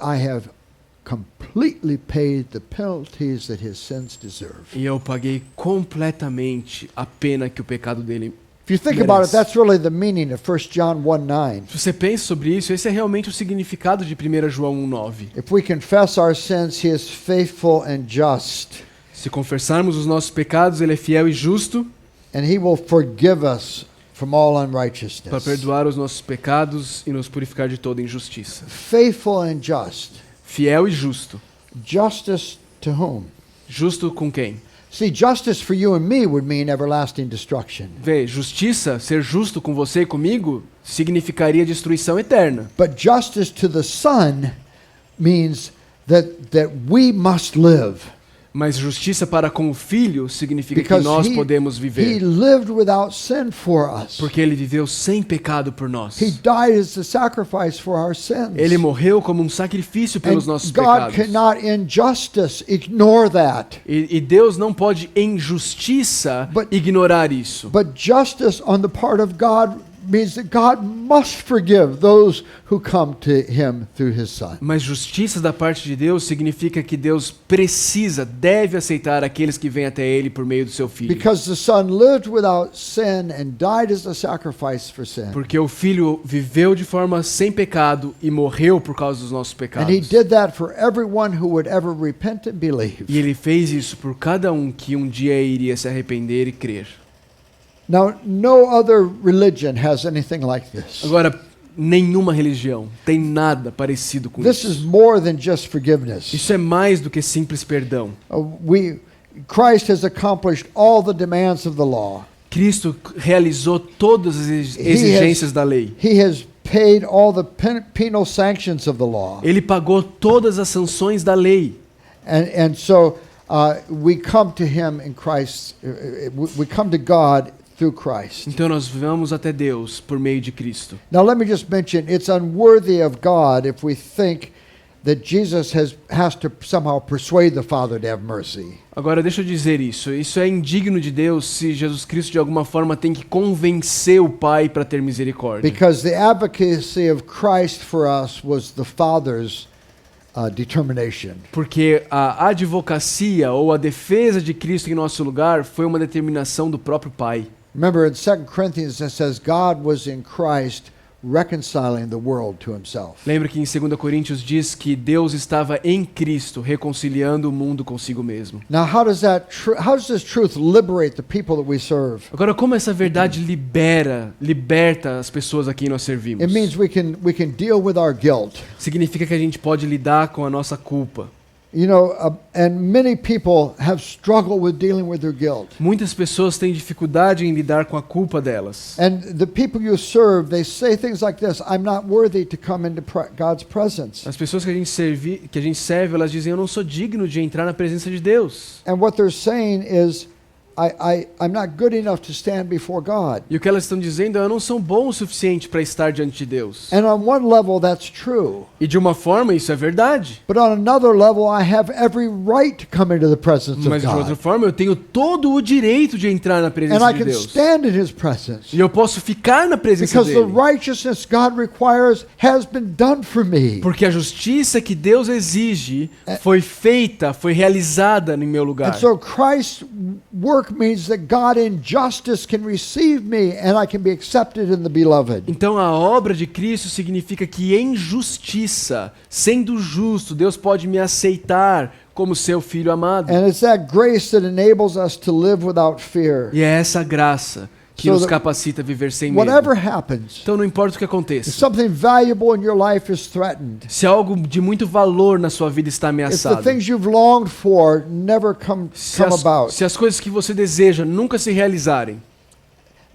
[SPEAKER 1] I have completely paid the penalties that his sins deserve.
[SPEAKER 2] E eu paguei completamente a pena que o pecado dele.
[SPEAKER 1] If you think about it,
[SPEAKER 2] merece.
[SPEAKER 1] that's really the meaning of 1 John 1:9.
[SPEAKER 2] Se você pensa sobre isso, esse é realmente o significado de 1 João 1,9.
[SPEAKER 1] If we confess our sins, he is faithful and just,
[SPEAKER 2] Se confessarmos os nossos pecados, ele é fiel e justo
[SPEAKER 1] and he will forgive us from all
[SPEAKER 2] para
[SPEAKER 1] unrighteousness.
[SPEAKER 2] perdoar os nossos pecados e nos purificar de toda injustiça.
[SPEAKER 1] Faithful and just.
[SPEAKER 2] fiel e justo.
[SPEAKER 1] Justice to whom?
[SPEAKER 2] Justo com quem?
[SPEAKER 1] See, justice for you and me would mean everlasting destruction.
[SPEAKER 2] Vê, justiça, ser justo com você e comigo, significaria destruição eterna.
[SPEAKER 1] But justice to the Son means that we must live.
[SPEAKER 2] Mas justiça para com o Filho significa que
[SPEAKER 1] Because
[SPEAKER 2] nós podemos
[SPEAKER 1] he
[SPEAKER 2] viver.
[SPEAKER 1] lived without sin for us.
[SPEAKER 2] Porque ele viveu sem pecado por nós.
[SPEAKER 1] He died as a sacrifice for our sins.
[SPEAKER 2] Ele morreu como um sacrifício pelos
[SPEAKER 1] And
[SPEAKER 2] nossos
[SPEAKER 1] God
[SPEAKER 2] pecados.
[SPEAKER 1] cannot in justice ignore that.
[SPEAKER 2] E Deus não pode, em justiça, ignorar isso.
[SPEAKER 1] But justice on the part of God means that God must forgive those who come to him through his Son.
[SPEAKER 2] Mas justiça da parte de Deus significa que Deus precisa, deve aceitar aqueles que vêm até Ele por meio do seu Filho.
[SPEAKER 1] Because the Son lived without sin and died as a sacrifice for sin.
[SPEAKER 2] Porque o Filho viveu de forma sem pecado e morreu por causa dos nossos
[SPEAKER 1] And
[SPEAKER 2] pecados.
[SPEAKER 1] he did that for everyone who would ever repent and believe.
[SPEAKER 2] E Ele fez isso por cada um que um dia iria se arrepender e crer.
[SPEAKER 1] Now, no other religion has anything like this.
[SPEAKER 2] Agora, nenhuma religião tem nada parecido com
[SPEAKER 1] This is
[SPEAKER 2] isso.
[SPEAKER 1] more than just forgiveness.
[SPEAKER 2] Isso é mais do que simples perdão.
[SPEAKER 1] Christ has accomplished all the demands of the law.
[SPEAKER 2] Cristo realizou todas as exigências da lei.
[SPEAKER 1] He has paid all the penal sanctions of the law.
[SPEAKER 2] Ele pagou todas as sanções da lei.
[SPEAKER 1] And so we come to him in Christ. We come to God through Christ.
[SPEAKER 2] Então nós vamos até Deus por meio de Cristo.
[SPEAKER 1] Now let me just mention, it's unworthy of God if we think that Jesus has to somehow persuade the Father to have mercy.
[SPEAKER 2] Agora deixa eu dizer isso. Isso é indigno de Deus se Jesus Cristo de alguma forma tem que convencer o Pai para ter misericórdia.
[SPEAKER 1] Because the advocacy of Christ for us was the Father's determination.
[SPEAKER 2] Porque a advocacia ou a defesa de Cristo em nosso lugar foi uma determinação do próprio Pai.
[SPEAKER 1] Remember in 2 Corinthians it says God was in Christ reconciling the world to himself.
[SPEAKER 2] Lembra que em 2 Coríntios diz que Deus estava em Cristo reconciliando o mundo consigo mesmo.
[SPEAKER 1] Now how does this truth liberate the people that we serve?
[SPEAKER 2] Agora, como essa verdade liberta as pessoas a quem nós servimos?
[SPEAKER 1] It means we can deal with our guilt.
[SPEAKER 2] Significa que a gente pode lidar com a nossa culpa.
[SPEAKER 1] You know, and many people have struggled with dealing with their guilt.
[SPEAKER 2] Muitas pessoas têm dificuldade em lidar com a culpa delas.
[SPEAKER 1] And the people you serve, they say things like this: "I'm not worthy to come into God's presence."
[SPEAKER 2] As pessoas que a gente serve, elas dizem: eu não sou digno de entrar na presença de Deus.
[SPEAKER 1] And what they're saying is, I'm not good enough to stand before God.
[SPEAKER 2] E o que elas estão dizendo é: eu não sou bom o suficiente para estar diante de Deus.
[SPEAKER 1] And on one level, that's true.
[SPEAKER 2] E de uma forma isso é verdade.
[SPEAKER 1] But on another level, I have every right to come into the presence
[SPEAKER 2] Mas
[SPEAKER 1] of
[SPEAKER 2] de outra
[SPEAKER 1] God.
[SPEAKER 2] forma eu tenho todo o direito de entrar na
[SPEAKER 1] And
[SPEAKER 2] presença
[SPEAKER 1] I
[SPEAKER 2] de
[SPEAKER 1] can
[SPEAKER 2] Deus.
[SPEAKER 1] stand in His presence.
[SPEAKER 2] E eu posso ficar na presença
[SPEAKER 1] Because the
[SPEAKER 2] dele.
[SPEAKER 1] righteousness God requires has been done for me.
[SPEAKER 2] Porque a justiça que Deus exige foi feita, foi realizada em meu lugar.
[SPEAKER 1] And so Christ's work means that God in justice can receive me and I can be accepted in the beloved.
[SPEAKER 2] Então a obra de Cristo significa que em justiça, sendo justo, Deus pode me aceitar como seu filho amado.
[SPEAKER 1] And it's that grace that enables us to live without fear.
[SPEAKER 2] E é essa graça que
[SPEAKER 1] So
[SPEAKER 2] nos
[SPEAKER 1] that
[SPEAKER 2] capacita a viver sem medo.
[SPEAKER 1] Whatever happens,
[SPEAKER 2] Então não importa o que
[SPEAKER 1] if
[SPEAKER 2] aconteça.
[SPEAKER 1] something valuable in your life is threatened,
[SPEAKER 2] Se algo de muito valor na sua vida está
[SPEAKER 1] if the
[SPEAKER 2] ameaçado,
[SPEAKER 1] things you've longed for never come about,
[SPEAKER 2] se as coisas que você deseja nunca se realizarem,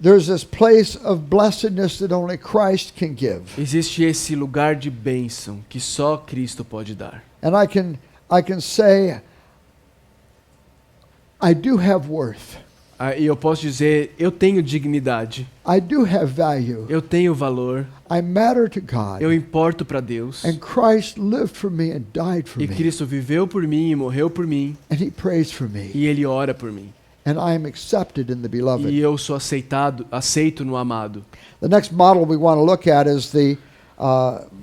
[SPEAKER 1] there's this place of blessedness that only Christ can give.
[SPEAKER 2] existe esse lugar de bênção que só Cristo pode dar.
[SPEAKER 1] And I can say, I do have worth.
[SPEAKER 2] E eu posso dizer, eu tenho dignidade,
[SPEAKER 1] I do have value.
[SPEAKER 2] eu tenho valor,
[SPEAKER 1] I matter to God.
[SPEAKER 2] eu importo para Deus.
[SPEAKER 1] And Christ lived for me and died for
[SPEAKER 2] E
[SPEAKER 1] me.
[SPEAKER 2] Cristo viveu por mim e morreu por mim,
[SPEAKER 1] And He prays for me.
[SPEAKER 2] e Ele ora por mim.
[SPEAKER 1] And I am accepted in the beloved.
[SPEAKER 2] E eu sou aceito no amado.
[SPEAKER 1] The next model we want to look at is the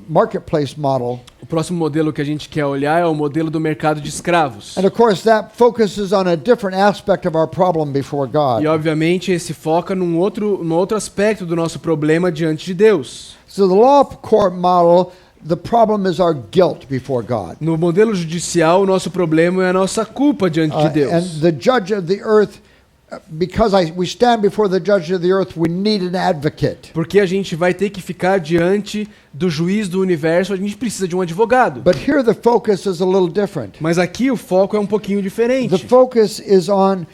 [SPEAKER 1] marketplace model.
[SPEAKER 2] O próximo modelo que a gente quer olhar é o modelo do mercado de escravos.
[SPEAKER 1] And of course that focuses on a different aspect of our problem before God.
[SPEAKER 2] E obviamente esse foca num outro aspecto do nosso problema diante de Deus.
[SPEAKER 1] So the law court model, the problem is our guilt before God.
[SPEAKER 2] No modelo judicial, o nosso problema é a nossa culpa diante de Deus.
[SPEAKER 1] And the judge of the earth because we stand before the judge of the earth, we need an advocate.
[SPEAKER 2] Porque a gente vai ter que ficar diante do juiz do universo, a gente precisa de um advogado.
[SPEAKER 1] But here the focus is a little different.
[SPEAKER 2] Mas aqui o foco é um pouquinho
[SPEAKER 1] The
[SPEAKER 2] diferente.
[SPEAKER 1] focus is on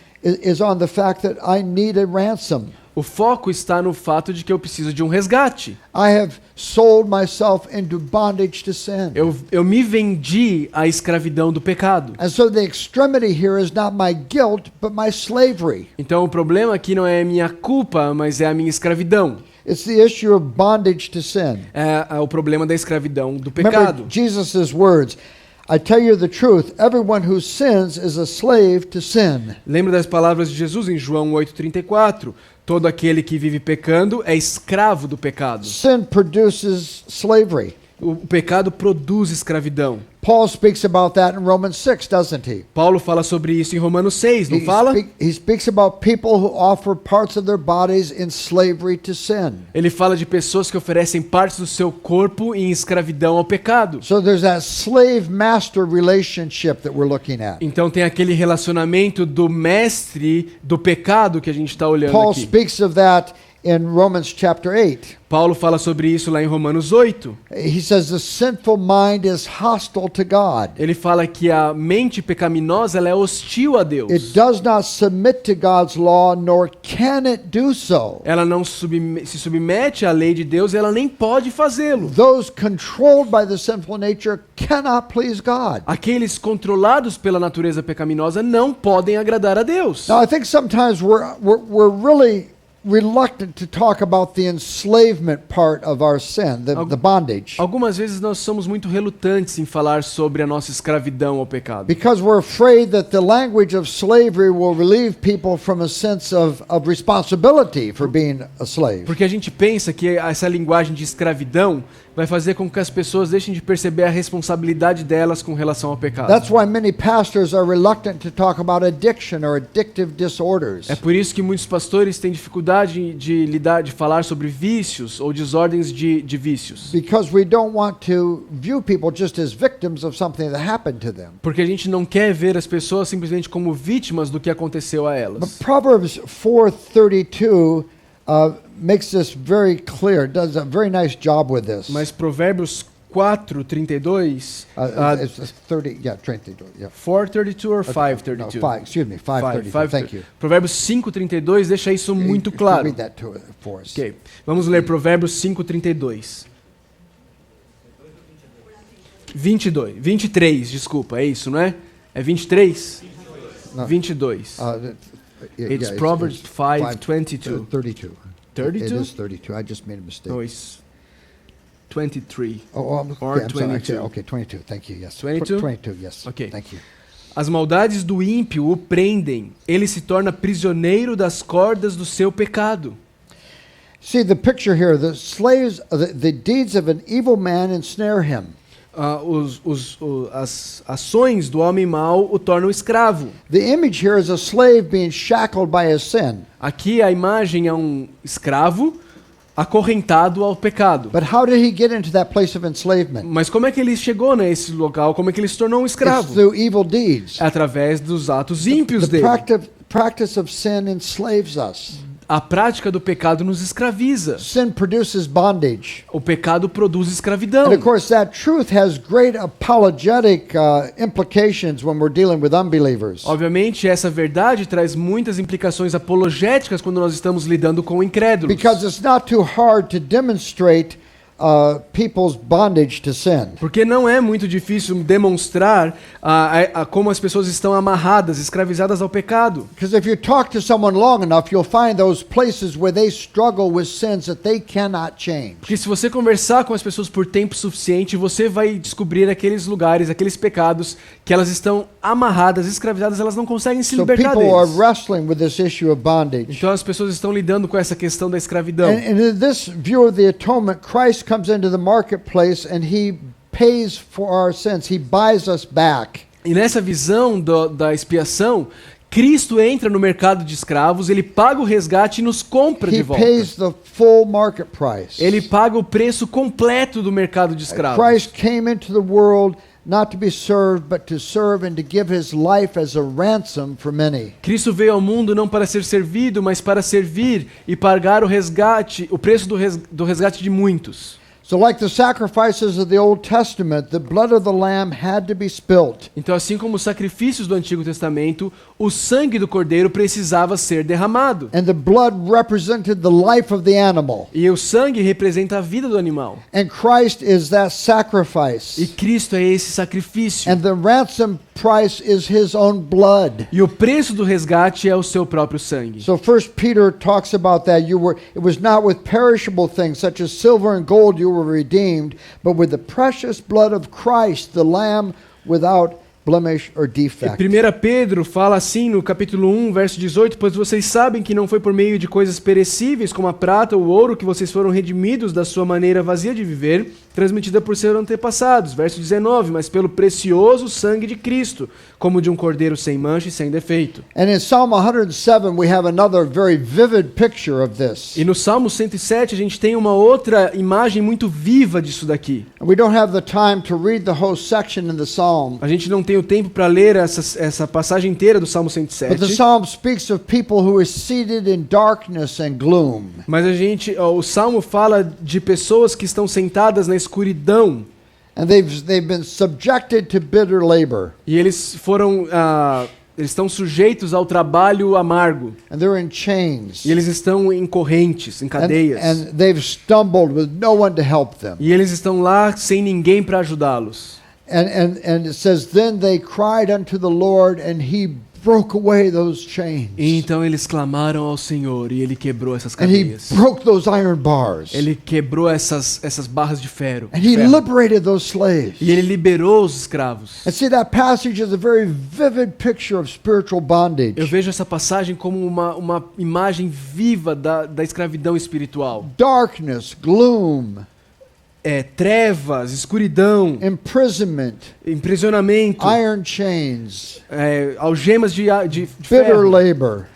[SPEAKER 1] the fact that I need a ransom.
[SPEAKER 2] O foco está no fato de que eu preciso de um resgate.
[SPEAKER 1] I have sold myself into bondage to sin.
[SPEAKER 2] Eu me vendi à escravidão do pecado.
[SPEAKER 1] And so the extremity here is not my guilt, but my slavery.
[SPEAKER 2] Então o problema aqui não é a minha culpa, mas é a minha escravidão.
[SPEAKER 1] It's the issue of bondage to sin.
[SPEAKER 2] É o problema da escravidão do
[SPEAKER 1] Remember
[SPEAKER 2] pecado.
[SPEAKER 1] Jesus' words, I tell you the truth, everyone who sins is a slave to sin.
[SPEAKER 2] Lembra das palavras de Jesus em João 8,34? Todo aquele que vive pecando é escravo do pecado.
[SPEAKER 1] Sin produces slavery.
[SPEAKER 2] O pecado produz escravidão.
[SPEAKER 1] Paul speaks about that in Romans 6, doesn't he?
[SPEAKER 2] Paulo fala sobre isso em Romanos 6, não fala?
[SPEAKER 1] He speaks about people who offer parts of their bodies in slavery to sin.
[SPEAKER 2] Ele fala de pessoas que oferecem partes do seu corpo em escravidão ao pecado.
[SPEAKER 1] So there's that slave-master relationship that we're looking at.
[SPEAKER 2] Então tem aquele relacionamento do mestre do pecado que a gente está olhando
[SPEAKER 1] Paul
[SPEAKER 2] aqui.
[SPEAKER 1] speaks of that in Romans chapter 8.
[SPEAKER 2] Paulo fala sobre isso lá em Romanos 8.
[SPEAKER 1] He says the sinful mind is hostile to God.
[SPEAKER 2] Ele fala que a mente pecaminosa ela é hostil a Deus.
[SPEAKER 1] It does not submit to God's law, nor can it do so.
[SPEAKER 2] Ela não se submete à lei de Deus e ela nem pode fazê-lo.
[SPEAKER 1] Those controlled by the sinful nature cannot please God.
[SPEAKER 2] Aqueles controlados pela natureza pecaminosa não podem agradar a Deus.
[SPEAKER 1] Now, I think sometimes we're really reluctant to talk about the enslavement part of our sin, the bondage,
[SPEAKER 2] Algumas vezes nós somos muito relutantes em falar sobre a nossa escravidão ao pecado.
[SPEAKER 1] because we're afraid that the language of slavery will relieve people from a sense of responsibility for being a slave.
[SPEAKER 2] Porque a gente pensa que essa linguagem de escravidão vai fazer com que as pessoas deixem de perceber a responsabilidade delas com relação ao pecado.
[SPEAKER 1] That's why many pastors are reluctant to talk about addiction or addictive disorders.
[SPEAKER 2] É por isso que muitos pastores têm dificuldade de falar sobre vícios ou desordens de vícios.
[SPEAKER 1] Because we don't want to view people just as victims of something that happened to them.
[SPEAKER 2] Porque a gente não quer ver as pessoas simplesmente como vítimas do que aconteceu a
[SPEAKER 1] But
[SPEAKER 2] elas.
[SPEAKER 1] Proverbs 4:32 makes this very clear. Does a very nice job with this.
[SPEAKER 2] Mas Provérbios 4:32,
[SPEAKER 1] It's 30, yeah, 32, yeah.
[SPEAKER 2] 4:32 or
[SPEAKER 1] No,
[SPEAKER 2] 5:32?
[SPEAKER 1] 5:32. Thank you.
[SPEAKER 2] Provérbios 5:32 deixa isso muito
[SPEAKER 1] If you
[SPEAKER 2] claro.
[SPEAKER 1] Read that for us.
[SPEAKER 2] Ok, vamos ler Provérbios 5:32. 23, desculpa, é isso, não é? É 23?
[SPEAKER 1] Não.
[SPEAKER 2] 22. It's Proverbs 5:22.
[SPEAKER 1] 32.
[SPEAKER 2] 32?
[SPEAKER 1] It is 32. I just made a mistake.
[SPEAKER 2] No, it's 23.
[SPEAKER 1] or
[SPEAKER 2] or
[SPEAKER 1] I'm sorry.
[SPEAKER 2] 22.
[SPEAKER 1] Okay, 22. Thank you. Yes.
[SPEAKER 2] 22?
[SPEAKER 1] 22. Yes.
[SPEAKER 2] Okay.
[SPEAKER 1] Thank you.
[SPEAKER 2] As maldades do ímpio o prendem, ele se torna prisioneiro das cordas do seu pecado.
[SPEAKER 1] See the picture here. The slaves, the deeds of an evil man ensnare him.
[SPEAKER 2] As ações do homem mau o tornam escravo.
[SPEAKER 1] The image here is a slave being shackled by his sin.
[SPEAKER 2] Aqui a imagem é um escravo acorrentado ao pecado.
[SPEAKER 1] But how did he get into that place of enslavement?
[SPEAKER 2] Mas como é que ele chegou nesse local? Como é que ele se tornou um
[SPEAKER 1] It's
[SPEAKER 2] escravo?
[SPEAKER 1] through evil deeds.
[SPEAKER 2] É através dos atos ímpios
[SPEAKER 1] The
[SPEAKER 2] dele.
[SPEAKER 1] practice of sin enslaves us.
[SPEAKER 2] A prática do pecado nos escraviza.
[SPEAKER 1] Sin produces bondage.
[SPEAKER 2] O pecado produz escravidão.
[SPEAKER 1] And of course, that truth has great apologetic implications when we're dealing with unbelievers.
[SPEAKER 2] Obviamente, essa verdade traz muitas implicações apologéticas quando nós estamos lidando com incrédulos.
[SPEAKER 1] Because it's not too hard to demonstrate people's bondage to sin.
[SPEAKER 2] Porque não é muito difícil demonstrar como as pessoas estão amarradas, escravizadas ao pecado.
[SPEAKER 1] Because if you talk to someone long enough, you'll find those places where they struggle with sins that they cannot change.
[SPEAKER 2] Porque se você conversar com as pessoas por tempo suficiente, você vai descobrir aqueles lugares, aqueles pecados que elas estão amarradas, escravizadas, elas não conseguem se
[SPEAKER 1] So
[SPEAKER 2] libertar
[SPEAKER 1] people are
[SPEAKER 2] deles.
[SPEAKER 1] wrestling with this issue of bondage.
[SPEAKER 2] Então as pessoas estão lidando com essa questão da escravidão.
[SPEAKER 1] And in this view of the atonement, Christ comes into the marketplace and he pays for our sins. He buys us back.
[SPEAKER 2] E nessa visão da expiação, Cristo entra no mercado de escravos, ele paga o resgate e nos compra de
[SPEAKER 1] He
[SPEAKER 2] volta.
[SPEAKER 1] pays the full market price.
[SPEAKER 2] Ele paga o preço completo do mercado de escravos.
[SPEAKER 1] Christ came into the world not to be served, but to serve and to give his life as a ransom for many.
[SPEAKER 2] Cristo veio ao mundo não para ser servido, mas para servir e pagar o resgate, o preço do resgate de muitos.
[SPEAKER 1] So like the sacrifices of the Old Testament, the blood of the lamb had to be spilt.
[SPEAKER 2] Então, assim como os sacrifícios do Antigo Testamento, o sangue do cordeiro precisava ser derramado.
[SPEAKER 1] And the blood represented the life of the animal.
[SPEAKER 2] E o sangue representa a vida do animal.
[SPEAKER 1] And Christ is that sacrifice.
[SPEAKER 2] E Cristo é esse sacrifício.
[SPEAKER 1] And the ransom price is his own blood.
[SPEAKER 2] E o preço do resgate é o seu próprio sangue.
[SPEAKER 1] So 1 Peter talks about that. It was not with perishable things such as silver and gold you were redeemed, but with the precious blood of Christ, the Lamb without blemish or
[SPEAKER 2] E
[SPEAKER 1] defect.
[SPEAKER 2] 1 Pedro fala assim no capítulo 1, verso 18, pois vocês sabem que não foi por meio de coisas perecíveis como a prata ou o ouro que vocês foram redimidos da sua maneira vazia de viver, transmitida por seus antepassados. Verso 19, mas pelo precioso sangue de Cristo, como de um cordeiro sem mancha e sem defeito.
[SPEAKER 1] And in Psalm 107 we have another very vivid picture of this.
[SPEAKER 2] E no Salmo 107 a gente tem uma outra imagem muito viva disso daqui.
[SPEAKER 1] We don't have the time to read the whole section in the psalm,
[SPEAKER 2] A gente não tem o tempo para ler essa passagem inteira do Salmo
[SPEAKER 1] but the
[SPEAKER 2] 107.
[SPEAKER 1] psalm speaks of people who are seated in darkness and gloom.
[SPEAKER 2] Mas o Salmo fala de pessoas que estão sentadas na escuridão
[SPEAKER 1] And they've been subjected to bitter labor.
[SPEAKER 2] e eles estão sujeitos ao trabalho amargo
[SPEAKER 1] And they're in chains.
[SPEAKER 2] e eles estão em correntes, em cadeias
[SPEAKER 1] And they've stumbled with no one to help them.
[SPEAKER 2] e eles estão lá sem ninguém para ajudá-los.
[SPEAKER 1] And it says, then they cried unto the Lord, and he broke away those chains.
[SPEAKER 2] E então eles clamaram ao Senhor e Ele quebrou essas
[SPEAKER 1] And he
[SPEAKER 2] cadeias.
[SPEAKER 1] broke those iron bars.
[SPEAKER 2] Ele quebrou essas barras de ferro.
[SPEAKER 1] And he liberated those slaves.
[SPEAKER 2] E Ele liberou os escravos.
[SPEAKER 1] And see, that passage is a very vivid picture of spiritual
[SPEAKER 2] Eu
[SPEAKER 1] bondage.
[SPEAKER 2] vejo essa passagem como uma imagem viva da escravidão espiritual.
[SPEAKER 1] Darkness, gloom,
[SPEAKER 2] Trevas, escuridão,
[SPEAKER 1] imprisonment,
[SPEAKER 2] imprisionamento,
[SPEAKER 1] iron chains,
[SPEAKER 2] algemas de
[SPEAKER 1] bitter
[SPEAKER 2] ferro,
[SPEAKER 1] labor,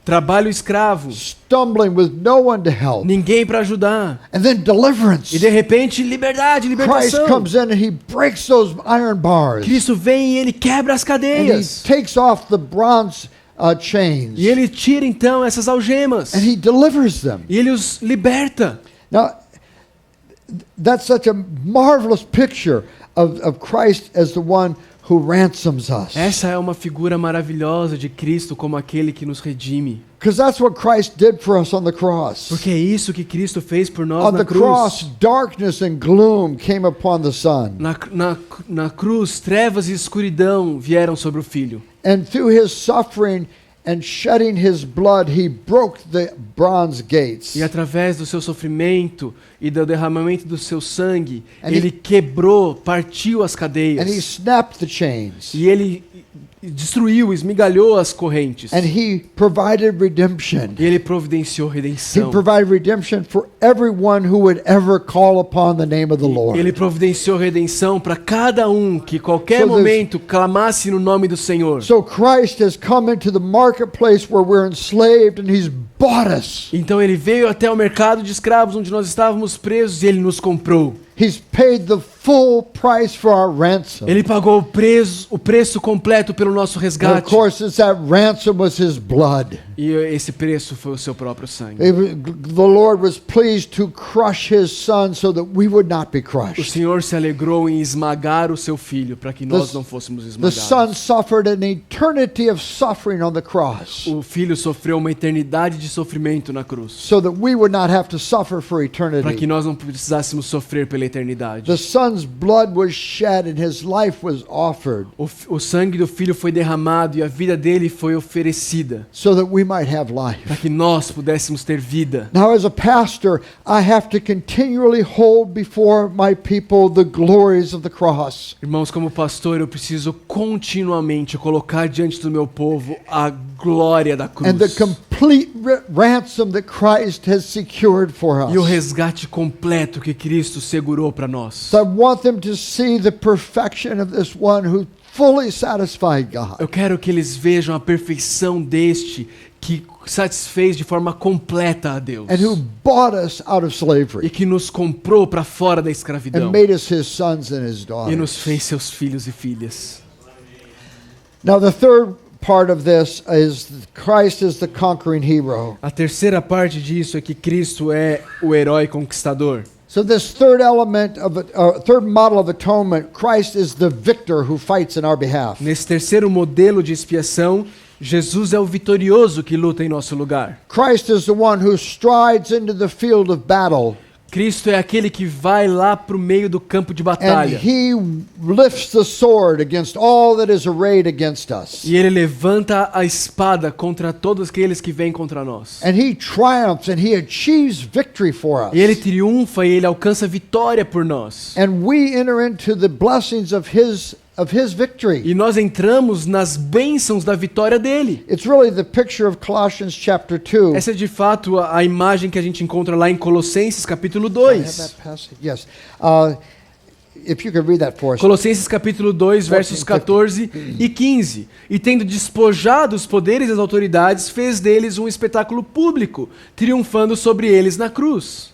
[SPEAKER 2] trabalho escravo,
[SPEAKER 1] stumbling with no one to help.
[SPEAKER 2] ninguém para ajudar.
[SPEAKER 1] And then deliverance.
[SPEAKER 2] E de repente, liberdade,
[SPEAKER 1] Christ
[SPEAKER 2] libertação.
[SPEAKER 1] comes in and he breaks those iron bars.
[SPEAKER 2] Cristo vem e Ele quebra as
[SPEAKER 1] And he
[SPEAKER 2] cadeias.
[SPEAKER 1] takes off the bronze chains.
[SPEAKER 2] E Ele tira então essas algemas.
[SPEAKER 1] And he delivers them.
[SPEAKER 2] E Ele os liberta.
[SPEAKER 1] Now, that's such a marvelous picture of Christ as the one who ransoms us.
[SPEAKER 2] Essa é uma figura maravilhosa de Cristo como aquele que nos redime.
[SPEAKER 1] Because that's what Christ did for us on the cross.
[SPEAKER 2] Porque é isso que Cristo fez por nós
[SPEAKER 1] On
[SPEAKER 2] na
[SPEAKER 1] the cross,
[SPEAKER 2] cruz.
[SPEAKER 1] darkness and gloom came upon the Son.
[SPEAKER 2] Na cruz, trevas e escuridão vieram sobre o Filho.
[SPEAKER 1] And through his suffering and shedding his blood, he broke the bronze gates.
[SPEAKER 2] E através do seu sofrimento e do derramamento do seu sangue,
[SPEAKER 1] And
[SPEAKER 2] Ele quebrou, partiu as
[SPEAKER 1] And he
[SPEAKER 2] cadeias.
[SPEAKER 1] snapped the chains.
[SPEAKER 2] E Ele destruiu, esmigalhou as correntes.
[SPEAKER 1] And he provided redemption.
[SPEAKER 2] E Ele providenciou
[SPEAKER 1] He
[SPEAKER 2] redenção.
[SPEAKER 1] provided redemption for everyone who would ever call upon the name of the Lord.
[SPEAKER 2] Ele providenciou redenção para cada um que qualquer
[SPEAKER 1] So there's-
[SPEAKER 2] momento clamasse no nome do Senhor.
[SPEAKER 1] So Christ has come into the marketplace where we're enslaved and he's bought us.
[SPEAKER 2] Então Ele veio até o mercado de escravos onde nós estávamos presos e Ele nos comprou.
[SPEAKER 1] He's paid the full price for our ransom.
[SPEAKER 2] Ele pagou o preço completo pelo nosso
[SPEAKER 1] And of
[SPEAKER 2] resgate.
[SPEAKER 1] course, it's that ransom was his blood.
[SPEAKER 2] E esse preço foi o seu próprio sangue.
[SPEAKER 1] The Lord was pleased to crush his son so that we would not be
[SPEAKER 2] O
[SPEAKER 1] crushed.
[SPEAKER 2] Senhor se alegrou em esmagar o seu filho para que nós
[SPEAKER 1] The-
[SPEAKER 2] não fôssemos
[SPEAKER 1] The son
[SPEAKER 2] esmagados.
[SPEAKER 1] suffered an eternity of suffering on the cross
[SPEAKER 2] O filho sofreu uma eternidade de sofrimento na cruz
[SPEAKER 1] so that we would not have to suffer for
[SPEAKER 2] para que
[SPEAKER 1] eternity.
[SPEAKER 2] nós não precisássemos sofrer pela eternidade.
[SPEAKER 1] The son's blood was shed and his life was offered
[SPEAKER 2] O sangue do filho foi derramado e a vida dele foi oferecida
[SPEAKER 1] so that we might have
[SPEAKER 2] para
[SPEAKER 1] life.
[SPEAKER 2] que nós pudéssemos ter vida.
[SPEAKER 1] Now, as a pastor, I have to continually hold before my people the glories of the cross.
[SPEAKER 2] Irmãos, como pastor, eu preciso continuamente colocar diante do meu povo a glória da cruz
[SPEAKER 1] And the complete ransom that Christ has secured for us.
[SPEAKER 2] e o resgate completo que Cristo segurou para nós.
[SPEAKER 1] So I want them to see the perfection of this one who fully satisfied God.
[SPEAKER 2] Eu quero que eles vejam a perfeição deste que satisfez de forma completa a Deus.
[SPEAKER 1] and who bought us out of
[SPEAKER 2] E
[SPEAKER 1] slavery
[SPEAKER 2] que nos comprou para fora da
[SPEAKER 1] and
[SPEAKER 2] escravidão.
[SPEAKER 1] made us his sons and his
[SPEAKER 2] E nos
[SPEAKER 1] daughters.
[SPEAKER 2] fez seus filhos e filhas.
[SPEAKER 1] Now the third part of this is Christ is the conquering hero.
[SPEAKER 2] A terceira parte disso é que Cristo é o herói conquistador.
[SPEAKER 1] So this third element third model of atonement, Christ is the victor who fights in our behalf.
[SPEAKER 2] Nesse terceiro modelo de expiação, Jesus é o vitorioso que luta em nosso lugar.
[SPEAKER 1] Christ is the one who strides into the field of battle,
[SPEAKER 2] Cristo é aquele que vai lá para o meio do campo de
[SPEAKER 1] and
[SPEAKER 2] batalha.
[SPEAKER 1] he lifts the sword against all that is arrayed against us.
[SPEAKER 2] E ele levanta a espada contra todos aqueles que vêm contra nós.
[SPEAKER 1] And he triumphs and he achieves victory for us.
[SPEAKER 2] E ele triunfa e ele alcança vitória por nós.
[SPEAKER 1] And we enter into the blessings of his victory.
[SPEAKER 2] E nós entramos nas bênçãos da vitória dele.
[SPEAKER 1] It's really the picture of Colossians chapter 2.
[SPEAKER 2] Essa é de fato a imagem que a gente encontra lá em Colossenses capítulo
[SPEAKER 1] Do I have
[SPEAKER 2] 2.
[SPEAKER 1] that passage? Yes. If you could read that for us.
[SPEAKER 2] Colossenses capítulo 2, versos 14 e 15. E tendo despojado os poderes e as autoridades, fez deles um espetáculo público, triunfando sobre eles na cruz.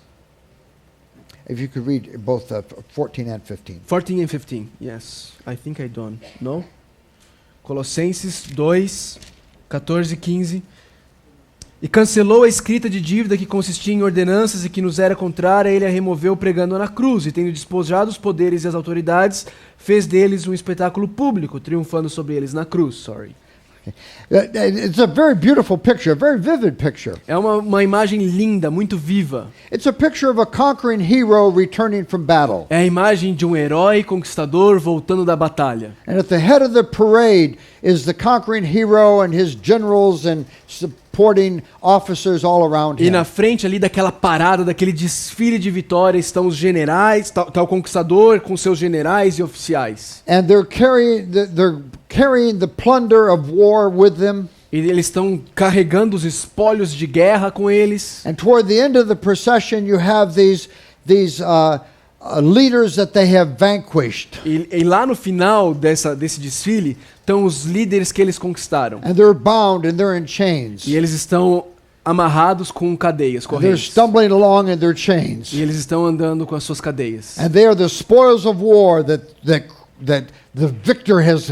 [SPEAKER 1] If you could read both 14 and 15.
[SPEAKER 2] 14 and 15. Yes. I think I done. No? Colossenses 2, 14 e 15. E cancelou a escrita de dívida que consistia em ordenanças e que nos era contrária, ele a removeu pregando na cruz, e tendo despojado os poderes e as autoridades, fez deles um espetáculo público, triunfando sobre eles na cruz. Sorry.
[SPEAKER 1] It's a very beautiful picture, a very vivid picture.
[SPEAKER 2] É uma imagem linda, muito viva.
[SPEAKER 1] It's a picture of a conquering hero returning from battle.
[SPEAKER 2] É a imagem de um herói conquistador voltando da batalha.
[SPEAKER 1] And at the head of the parade is the conquering hero and his generals and supporting officers all around
[SPEAKER 2] E
[SPEAKER 1] him.
[SPEAKER 2] na frente ali daquela parada, daquele desfile de vitória, estão os generais, tá o conquistador com seus generais e oficiais.
[SPEAKER 1] And they're carrying the plunder of war with them.
[SPEAKER 2] E eles estão carregando os espólios de guerra com eles.
[SPEAKER 1] And toward the end of the procession, you have these leaders that they have vanquished.
[SPEAKER 2] E lá no final desse desfile, estão os líderes que eles conquistaram.
[SPEAKER 1] And they're bound and they're in chains.
[SPEAKER 2] E eles estão amarrados com cadeias,
[SPEAKER 1] They're
[SPEAKER 2] correntes.
[SPEAKER 1] stumbling along in their chains.
[SPEAKER 2] E eles estão andando com as suas cadeias.
[SPEAKER 1] And they are the spoils of war that the victor has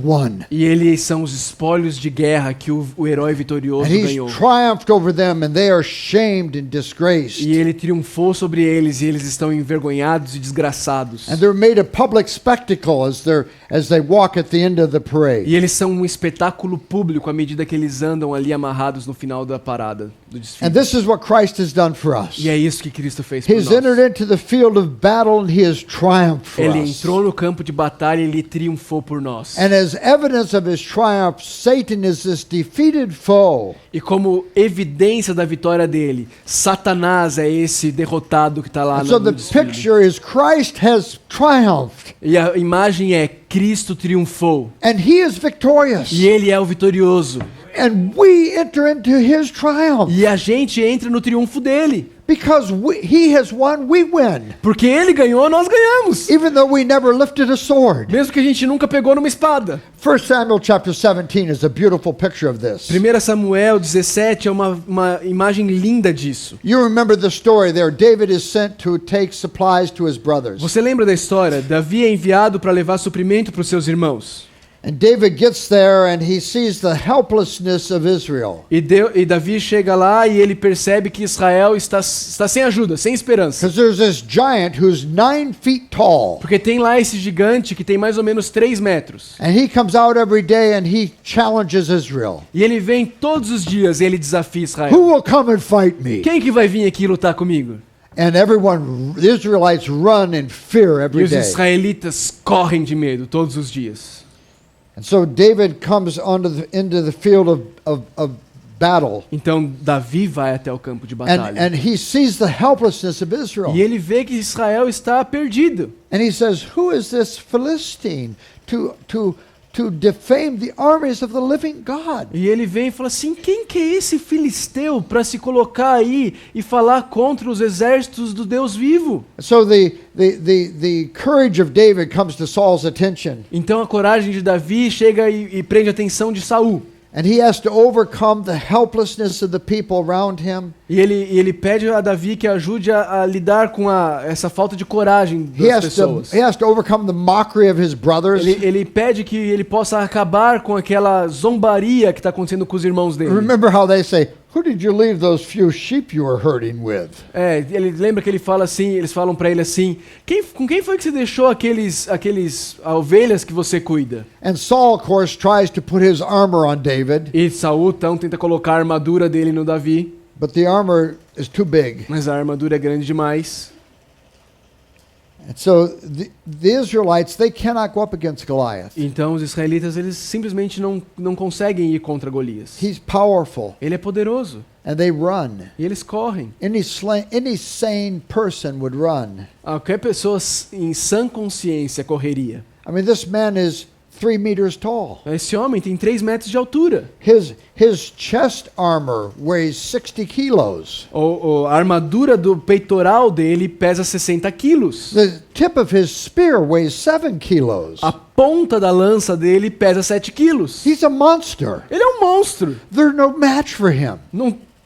[SPEAKER 1] won.
[SPEAKER 2] E eles são os espólios de guerra que o herói vitorioso
[SPEAKER 1] And he's
[SPEAKER 2] ganhou.
[SPEAKER 1] triumphed over them, and they are shamed and disgraced.
[SPEAKER 2] E ele triunfou sobre eles e eles estão envergonhados e desgraçados.
[SPEAKER 1] And they're made a public spectacle as they walk at the end of the
[SPEAKER 2] E
[SPEAKER 1] parade.
[SPEAKER 2] eles são um espetáculo público à medida que eles andam ali amarrados no final da parada, do
[SPEAKER 1] And
[SPEAKER 2] desfile.
[SPEAKER 1] this is what Christ has done for us.
[SPEAKER 2] E é isso que Cristo fez por
[SPEAKER 1] He's
[SPEAKER 2] nós.
[SPEAKER 1] entered into the field of battle and he has triumphed for
[SPEAKER 2] Ele
[SPEAKER 1] us.
[SPEAKER 2] entrou no campo de batalha e ele triunfou por nós.
[SPEAKER 1] And as evidence of his triumph, Satan is this defeated foe.
[SPEAKER 2] E como evidência da vitória dele, Satanás é esse derrotado que está lá
[SPEAKER 1] And so
[SPEAKER 2] no
[SPEAKER 1] the
[SPEAKER 2] desfile.
[SPEAKER 1] picture is Christ has triumphed
[SPEAKER 2] E a imagem é Cristo triunfou.
[SPEAKER 1] and he is victorious.
[SPEAKER 2] E ele é o vitorioso.
[SPEAKER 1] And we enter into his triumph.
[SPEAKER 2] E a gente entra no triunfo dele.
[SPEAKER 1] Because he has won, we win.
[SPEAKER 2] Porque ele ganhou, nós ganhamos.
[SPEAKER 1] Even though we never lifted a sword.
[SPEAKER 2] Mesmo que a gente nunca pegou numa espada.
[SPEAKER 1] 1 Samuel chapter 17 is a beautiful picture of this.
[SPEAKER 2] 1 Samuel 17 é uma imagem linda disso.
[SPEAKER 1] You remember the story there. David is sent to take supplies to his brothers.
[SPEAKER 2] Você lembra da história? Davi é enviado para levar suprimento para os seus irmãos.
[SPEAKER 1] And David gets there and he sees the helplessness of Israel.
[SPEAKER 2] E Davi chega lá e ele percebe que Israel está sem ajuda, sem esperança.
[SPEAKER 1] Because there's this giant who's 9 feet tall.
[SPEAKER 2] Porque tem lá esse gigante que tem mais ou menos 3 metros.
[SPEAKER 1] And he comes out every day and he challenges Israel.
[SPEAKER 2] E ele vem todos os dias e ele desafia Israel.
[SPEAKER 1] Who will come and fight me?
[SPEAKER 2] Quem que vai vir aqui lutar comigo?
[SPEAKER 1] And the Israelites run in fear
[SPEAKER 2] E
[SPEAKER 1] every
[SPEAKER 2] os
[SPEAKER 1] day.
[SPEAKER 2] israelitas correm de medo todos os dias.
[SPEAKER 1] And so David comes into the field of battle.
[SPEAKER 2] Então Davi vai até o campo de batalha.
[SPEAKER 1] And he sees the helplessness of Israel.
[SPEAKER 2] E ele vê que Israel está perdido.
[SPEAKER 1] And he says, who is this Philistine to defame the armies of the living God?
[SPEAKER 2] E ele vem e fala assim, quem que é esse filisteu para se colocar aí e falar contra os exércitos do Deus vivo?
[SPEAKER 1] So the courage of David comes to Saul's attention.
[SPEAKER 2] Então a coragem de Davi chega e prende a atenção de Saul.
[SPEAKER 1] And he has to overcome the helplessness of the people around him.
[SPEAKER 2] E ele pede a Davi que ajude a lidar com essa falta de coragem
[SPEAKER 1] He
[SPEAKER 2] das
[SPEAKER 1] has to,
[SPEAKER 2] pessoas.
[SPEAKER 1] he has to overcome the mockery of his brothers.
[SPEAKER 2] Ele pede que ele possa acabar com aquela zombaria que está acontecendo com os irmãos dele.
[SPEAKER 1] Remember how they say, "Who did you leave those few sheep you were herding with?"
[SPEAKER 2] Ele lembra que ele fala assim, eles falam para ele assim, com quem foi que você deixou aqueles ovelhas que você cuida?
[SPEAKER 1] And Saul, of course, tries to put his armor on David,
[SPEAKER 2] E Saul então tenta colocar a armadura dele no Davi,
[SPEAKER 1] but the armor is too big.
[SPEAKER 2] mas a armadura é grande demais.
[SPEAKER 1] And so the Israelites, they cannot go up against Goliath.
[SPEAKER 2] Então os israelitas eles simplesmente não conseguem ir contra Golias.
[SPEAKER 1] He's powerful,
[SPEAKER 2] Ele é poderoso
[SPEAKER 1] and they run.
[SPEAKER 2] e eles correm.
[SPEAKER 1] Any sane person would run.
[SPEAKER 2] Qualquer pessoa em sã consciência correria.
[SPEAKER 1] I mean, this man is 3 meters tall.
[SPEAKER 2] Esse homem tem 3 metros de altura.
[SPEAKER 1] His chest armor weighs 60 kilos.
[SPEAKER 2] A armadura do peitoral dele pesa 60 quilos.
[SPEAKER 1] The tip of his spear weighs 7 kilos.
[SPEAKER 2] A ponta da lança dele pesa 7 quilos.
[SPEAKER 1] He's a monster.
[SPEAKER 2] Ele é um monstro.
[SPEAKER 1] They're no match for him.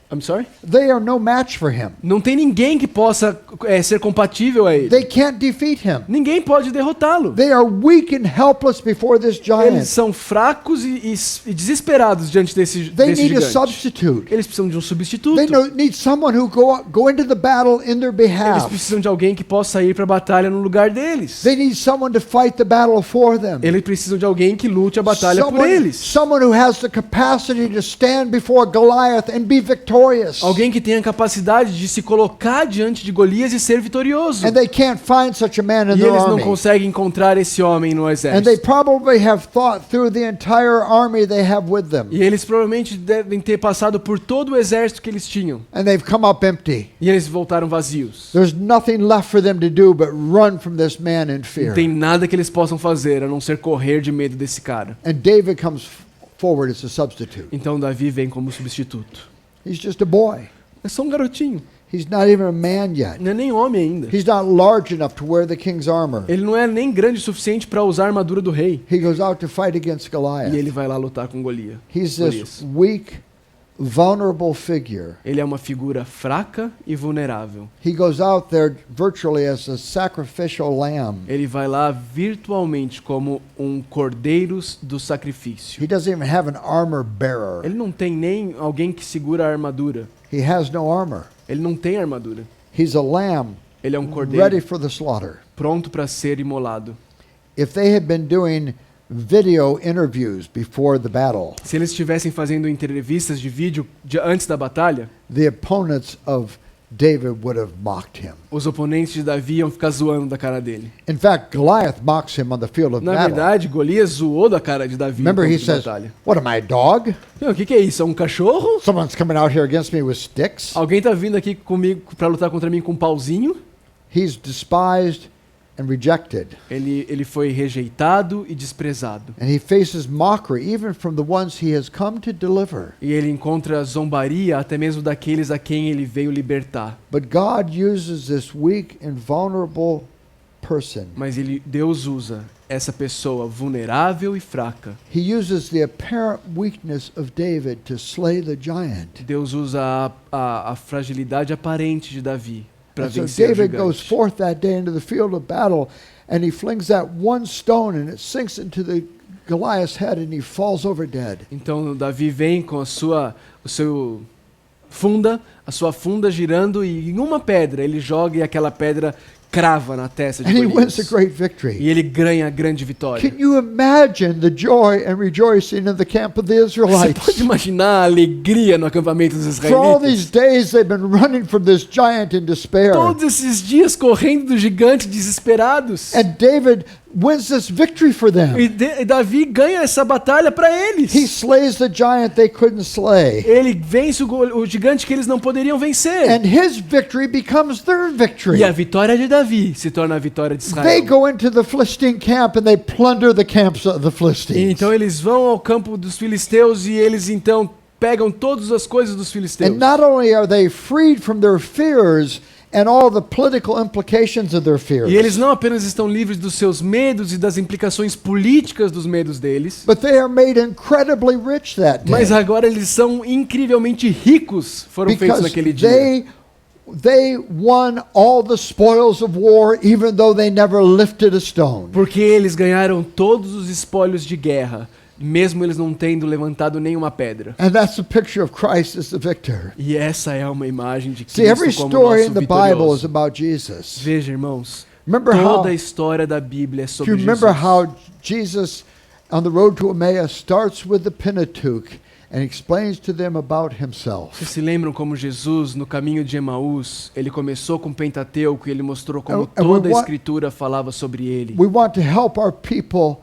[SPEAKER 2] I'm sorry?
[SPEAKER 1] They are no match for him.
[SPEAKER 2] Não tem ninguém que possa ser compatível a ele.
[SPEAKER 1] They can't defeat him.
[SPEAKER 2] Ninguém pode derrotá-lo.
[SPEAKER 1] They are weak and helpless before this
[SPEAKER 2] Eles
[SPEAKER 1] giant.
[SPEAKER 2] são fracos e desesperados diante desse
[SPEAKER 1] They need a
[SPEAKER 2] gigante.
[SPEAKER 1] substitute.
[SPEAKER 2] Eles precisam de um substituto.
[SPEAKER 1] They need someone who go into the battle in their
[SPEAKER 2] Eles
[SPEAKER 1] behalf.
[SPEAKER 2] precisam de alguém que possa ir para a batalha no lugar deles.
[SPEAKER 1] They need someone to fight the battle for them.
[SPEAKER 2] Eles precisam de alguém que lute a batalha por eles.
[SPEAKER 1] Someone who has the capacity to stand before Goliath and be victorious.
[SPEAKER 2] Alguém que tenha a capacidade de se colocar diante de Golias e ser vitorioso.
[SPEAKER 1] And they can't find such a man in
[SPEAKER 2] E
[SPEAKER 1] their
[SPEAKER 2] eles não
[SPEAKER 1] army.
[SPEAKER 2] conseguem encontrar esse homem no
[SPEAKER 1] And they
[SPEAKER 2] exército.
[SPEAKER 1] probably have thought through the entire army they have with them.
[SPEAKER 2] E eles provavelmente devem ter passado por todo o exército que eles tinham.
[SPEAKER 1] And they've come up empty.
[SPEAKER 2] E eles voltaram vazios.
[SPEAKER 1] There's nothing left for them to do but run from this man in fear.
[SPEAKER 2] Não tem nada que eles possam fazer a não ser correr de medo desse cara.
[SPEAKER 1] And David comes forward as a substitute.
[SPEAKER 2] Então Davi vem como substituto.
[SPEAKER 1] He's just a boy.
[SPEAKER 2] É só um garotinho.
[SPEAKER 1] He's not even a man yet.
[SPEAKER 2] Não é nem homem ainda.
[SPEAKER 1] He's not large enough to wear the king's armor.
[SPEAKER 2] Ele não é nem grande o suficiente para usar a armadura do rei.
[SPEAKER 1] He goes out to fight against
[SPEAKER 2] E
[SPEAKER 1] Goliath.
[SPEAKER 2] ele vai lá lutar com Golias.
[SPEAKER 1] He's this weak, vulnerable figure.
[SPEAKER 2] Ele é uma figura fraca e vulnerável.
[SPEAKER 1] He goes out there virtually as a sacrificial lamb.
[SPEAKER 2] Ele vai lá virtualmente como um cordeiro do sacrifício.
[SPEAKER 1] He doesn't even have an armor bearer.
[SPEAKER 2] Ele não tem nem alguém que segura a armadura.
[SPEAKER 1] He has no armor.
[SPEAKER 2] Ele não tem armadura.
[SPEAKER 1] He's a lamb
[SPEAKER 2] Ele é um
[SPEAKER 1] ready
[SPEAKER 2] cordeiro
[SPEAKER 1] for the slaughter.
[SPEAKER 2] pronto para ser imolado.
[SPEAKER 1] If they had been doing video interviews before the battle,
[SPEAKER 2] Se eles estivessem fazendo entrevistas de vídeo antes da batalha,
[SPEAKER 1] the opponents of David would have mocked him.
[SPEAKER 2] os oponentes de Davi iam ficar zoando da cara dele.
[SPEAKER 1] In fact, Goliath mocks him on the field of
[SPEAKER 2] Na
[SPEAKER 1] battle.
[SPEAKER 2] verdade, Golias zoou da cara de Davi no
[SPEAKER 1] Remember,
[SPEAKER 2] campo
[SPEAKER 1] he
[SPEAKER 2] de
[SPEAKER 1] says,
[SPEAKER 2] batalha.
[SPEAKER 1] "What am I, a dog?
[SPEAKER 2] O que é isso? É um cachorro?
[SPEAKER 1] Someone's coming out here against me with sticks?"
[SPEAKER 2] Alguém tá vindo aqui comigo para lutar contra mim com um pauzinho?
[SPEAKER 1] He's despised and rejected.
[SPEAKER 2] Ele foi rejeitado e desprezado.
[SPEAKER 1] And he faces mockery even from the ones he has come to deliver.
[SPEAKER 2] E ele encontra zombaria até mesmo daqueles a quem ele veio libertar.
[SPEAKER 1] But God uses this weak and vulnerable person.
[SPEAKER 2] Mas Deus usa essa pessoa vulnerável e fraca.
[SPEAKER 1] He uses the apparent weakness of David to slay the giant.
[SPEAKER 2] Deus usa a fragilidade aparente de Davi para
[SPEAKER 1] And so
[SPEAKER 2] vencer o
[SPEAKER 1] David goes
[SPEAKER 2] gigante.
[SPEAKER 1] forth that day into the field of battle, and he flings that one stone, and it sinks into the Goliath's head, and he falls over dead.
[SPEAKER 2] Então Davi vem com a sua funda girando e em uma pedra ele joga e aquela pedra crava na testa de
[SPEAKER 1] And he wins a
[SPEAKER 2] Golias.
[SPEAKER 1] great victory.
[SPEAKER 2] E ele ganha a grande vitória.
[SPEAKER 1] Can you imagine the joy and rejoicing in the camp of the
[SPEAKER 2] Você pode
[SPEAKER 1] Israelites?
[SPEAKER 2] imaginar a alegria no acampamento dos
[SPEAKER 1] For all these
[SPEAKER 2] israelitas?
[SPEAKER 1] days they've been running from this giant in despair.
[SPEAKER 2] Todos esses dias correndo do gigante desesperados.
[SPEAKER 1] And David wins this victory for them.
[SPEAKER 2] E Davi ganha essa batalha para eles.
[SPEAKER 1] He slays the giant they couldn't slay.
[SPEAKER 2] Ele vence o gigante que eles não poderiam vencer.
[SPEAKER 1] And his victory becomes their victory.
[SPEAKER 2] E a vitória de Davi se torna a vitória de
[SPEAKER 1] They
[SPEAKER 2] Israel.
[SPEAKER 1] go into the Philistine camp and they plunder the camps of the
[SPEAKER 2] E
[SPEAKER 1] Philistines.
[SPEAKER 2] então eles vão ao campo dos filisteus e eles então pegam todas as coisas dos filisteus.
[SPEAKER 1] And not only are they freed from their fears and all the political implications of their fears.
[SPEAKER 2] E eles não apenas estão livres dos seus medos e das implicações políticas dos medos deles,
[SPEAKER 1] But they are made incredibly rich that day.
[SPEAKER 2] mas agora eles são incrivelmente ricos, foram feitos
[SPEAKER 1] Because
[SPEAKER 2] naquele dia.
[SPEAKER 1] they won all the spoils of war even though they never lifted a stone.
[SPEAKER 2] Porque eles ganharam todos os espólios de guerra, mesmo eles não tendo levantado nenhuma pedra.
[SPEAKER 1] And that's the picture of Christ as the victor.
[SPEAKER 2] E essa é uma imagem de
[SPEAKER 1] See, every
[SPEAKER 2] Cristo como
[SPEAKER 1] story
[SPEAKER 2] nosso
[SPEAKER 1] in the Bible is
[SPEAKER 2] vitorioso.
[SPEAKER 1] about Jesus.
[SPEAKER 2] Veja, irmãos,
[SPEAKER 1] Remember how
[SPEAKER 2] toda a história da Bíblia é
[SPEAKER 1] do
[SPEAKER 2] sobre
[SPEAKER 1] you remember
[SPEAKER 2] Jesus.
[SPEAKER 1] how Jesus on the road to Emmaus starts with the Pentateuch and explains to them about himself.
[SPEAKER 2] Vocês se lembram como Jesus, no caminho de Emaús, ele começou com o Pentateuco e ele mostrou como
[SPEAKER 1] And we
[SPEAKER 2] toda a
[SPEAKER 1] want-
[SPEAKER 2] Escritura falava sobre ele.
[SPEAKER 1] We want to help our people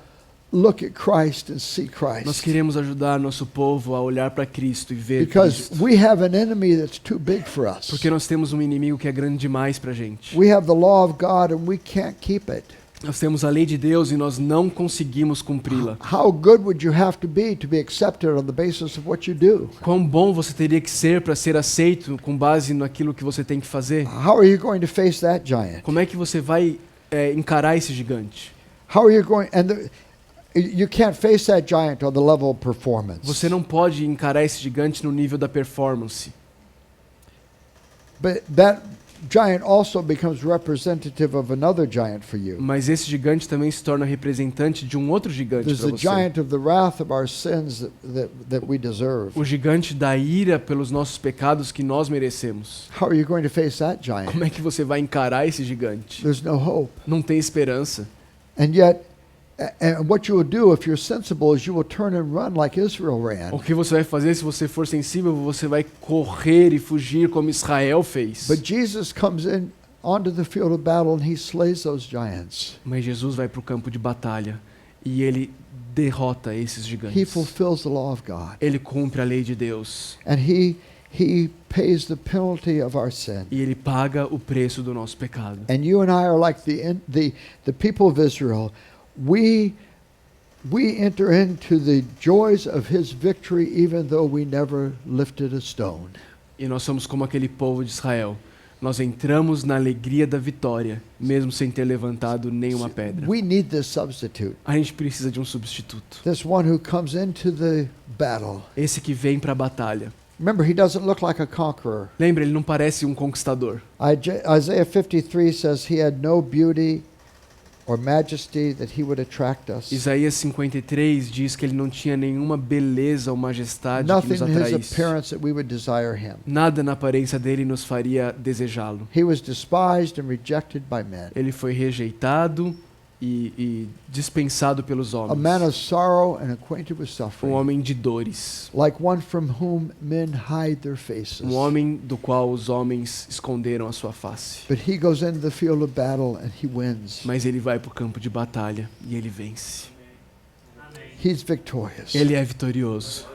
[SPEAKER 1] look at Christ and see
[SPEAKER 2] Nós
[SPEAKER 1] Christ.
[SPEAKER 2] queremos ajudar nosso povo a olhar para Cristo e ver
[SPEAKER 1] Because
[SPEAKER 2] Cristo.
[SPEAKER 1] we have an enemy that's too big for us.
[SPEAKER 2] Porque nós temos um inimigo que é grande demais para a gente.
[SPEAKER 1] We have the law of God and we can't keep it.
[SPEAKER 2] Nós temos a lei de Deus e nós não conseguimos cumpri-la.
[SPEAKER 1] How good would you have to be accepted on the basis of what you do?
[SPEAKER 2] Quão bom você teria que ser para ser aceito com base naquilo que você tem que fazer?
[SPEAKER 1] How are you going to face that giant?
[SPEAKER 2] Como é que você vai encarar esse gigante?
[SPEAKER 1] How are you going you can't face that giant on the level of performance.
[SPEAKER 2] Você não pode encarar esse gigante no nível da performance.
[SPEAKER 1] But that giant also becomes representative of another giant for you.
[SPEAKER 2] Mas esse gigante também se torna representante de um outro gigante
[SPEAKER 1] There's
[SPEAKER 2] para
[SPEAKER 1] the
[SPEAKER 2] você.
[SPEAKER 1] giant of the wrath of our sins that we deserve.
[SPEAKER 2] O gigante da ira pelos nossos pecados que nós merecemos.
[SPEAKER 1] How are you going to face that giant?
[SPEAKER 2] Como é que você vai encarar esse gigante?
[SPEAKER 1] There's no hope.
[SPEAKER 2] Não tem esperança.
[SPEAKER 1] And yet, and what you will do if you're sensible is you will turn and run like Israel
[SPEAKER 2] O
[SPEAKER 1] ran.
[SPEAKER 2] que você vai fazer se você for sensível? Você vai correr e fugir como Israel fez.
[SPEAKER 1] But Jesus comes in onto the field of battle and he slays those giants.
[SPEAKER 2] Mas Jesus vai para o campo de batalha e ele derrota esses
[SPEAKER 1] He
[SPEAKER 2] gigantes.
[SPEAKER 1] fulfills the law of God.
[SPEAKER 2] Ele cumpre a lei de Deus
[SPEAKER 1] And he pays the penalty of our sin.
[SPEAKER 2] e ele paga o preço do nosso pecado.
[SPEAKER 1] And you and I are like the people of Israel. We enter into the joys of his victory even though we never lifted a stone.
[SPEAKER 2] E nós somos como aquele povo de Israel. Nós entramos na alegria da vitória, mesmo sem ter levantado nenhuma pedra.
[SPEAKER 1] We need this substitute.
[SPEAKER 2] A gente precisa de um substituto.
[SPEAKER 1] This one who comes into the battle.
[SPEAKER 2] Esse que vem para a batalha.
[SPEAKER 1] Remember, he doesn't look like a conqueror.
[SPEAKER 2] Lembra, ele não parece um conquistador.
[SPEAKER 1] Isaiah 53 says he had no beauty or majesty that he would attract us.
[SPEAKER 2] Isaías 53 diz que ele não tinha nenhuma beleza ou majestade que
[SPEAKER 1] Nothing
[SPEAKER 2] nos
[SPEAKER 1] in his
[SPEAKER 2] atraísse.
[SPEAKER 1] appearance that we would desire him.
[SPEAKER 2] Nada na aparência dele nos faria desejá-lo.
[SPEAKER 1] He was despised and rejected by men.
[SPEAKER 2] Ele foi rejeitado e dispensado pelos
[SPEAKER 1] A man
[SPEAKER 2] homens.
[SPEAKER 1] of sorrow and acquainted with
[SPEAKER 2] Um
[SPEAKER 1] suffering.
[SPEAKER 2] homem de dores.
[SPEAKER 1] Like one from whom men hide their faces.
[SPEAKER 2] Um homem do qual os homens esconderam a sua face.
[SPEAKER 1] But he goes into the field of battle and he wins.
[SPEAKER 2] Mas ele vai para o campo de batalha e ele vence.
[SPEAKER 1] He's victorious.
[SPEAKER 2] Ele é vitorioso.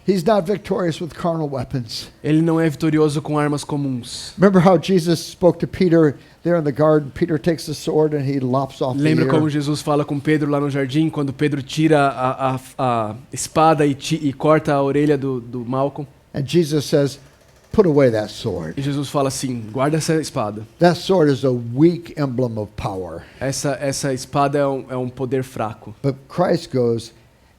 [SPEAKER 1] He's not victorious with carnal weapons.
[SPEAKER 2] Ele não é vitorioso com armas comuns.
[SPEAKER 1] Remember how Jesus spoke to Peter there in the garden? Peter takes the sword and he lops off the
[SPEAKER 2] Lembra
[SPEAKER 1] ear.
[SPEAKER 2] como Jesus fala com Pedro lá no jardim, quando Pedro tira a espada e corta a orelha do Malcolm?
[SPEAKER 1] And Jesus says, put away that sword.
[SPEAKER 2] E Jesus fala assim, guarda essa espada.
[SPEAKER 1] That sword is a weak emblem of power.
[SPEAKER 2] Essa espada é um poder fraco.
[SPEAKER 1] But Christ goes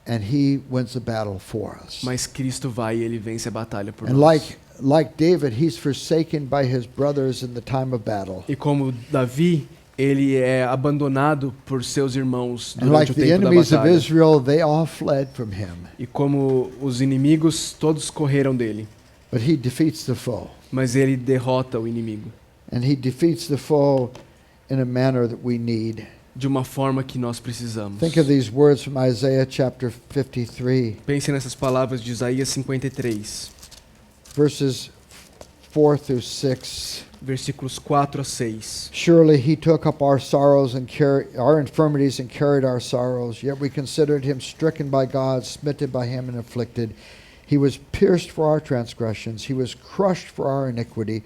[SPEAKER 1] and he wins the battle for us.
[SPEAKER 2] Mas Cristo vai e ele vence a batalha por
[SPEAKER 1] And
[SPEAKER 2] nós.
[SPEAKER 1] like David, he's forsaken by his brothers in the time of battle.
[SPEAKER 2] E como Davi, ele é abandonado por seus irmãos
[SPEAKER 1] And
[SPEAKER 2] durante
[SPEAKER 1] like
[SPEAKER 2] o
[SPEAKER 1] the
[SPEAKER 2] tempo da
[SPEAKER 1] enemies of
[SPEAKER 2] batalha.
[SPEAKER 1] Israel, they all fled from him.
[SPEAKER 2] E como os inimigos, todos correram dele.
[SPEAKER 1] But he defeats the foe.
[SPEAKER 2] Mas ele derrota o inimigo
[SPEAKER 1] And he defeats the foe in a manner that we need.
[SPEAKER 2] de uma forma que nós precisamos.
[SPEAKER 1] Think of these words from Isaiah chapter 53,
[SPEAKER 2] Pense nessas palavras de Isaías 53,
[SPEAKER 1] verses 4 through 6.
[SPEAKER 2] versículos 4 a 6.
[SPEAKER 1] Surely he took up our sorrows and our infirmities and carried our sorrows. Yet we considered him stricken by God, smitten by him and afflicted. He was pierced for our transgressions. He was crushed for our iniquity.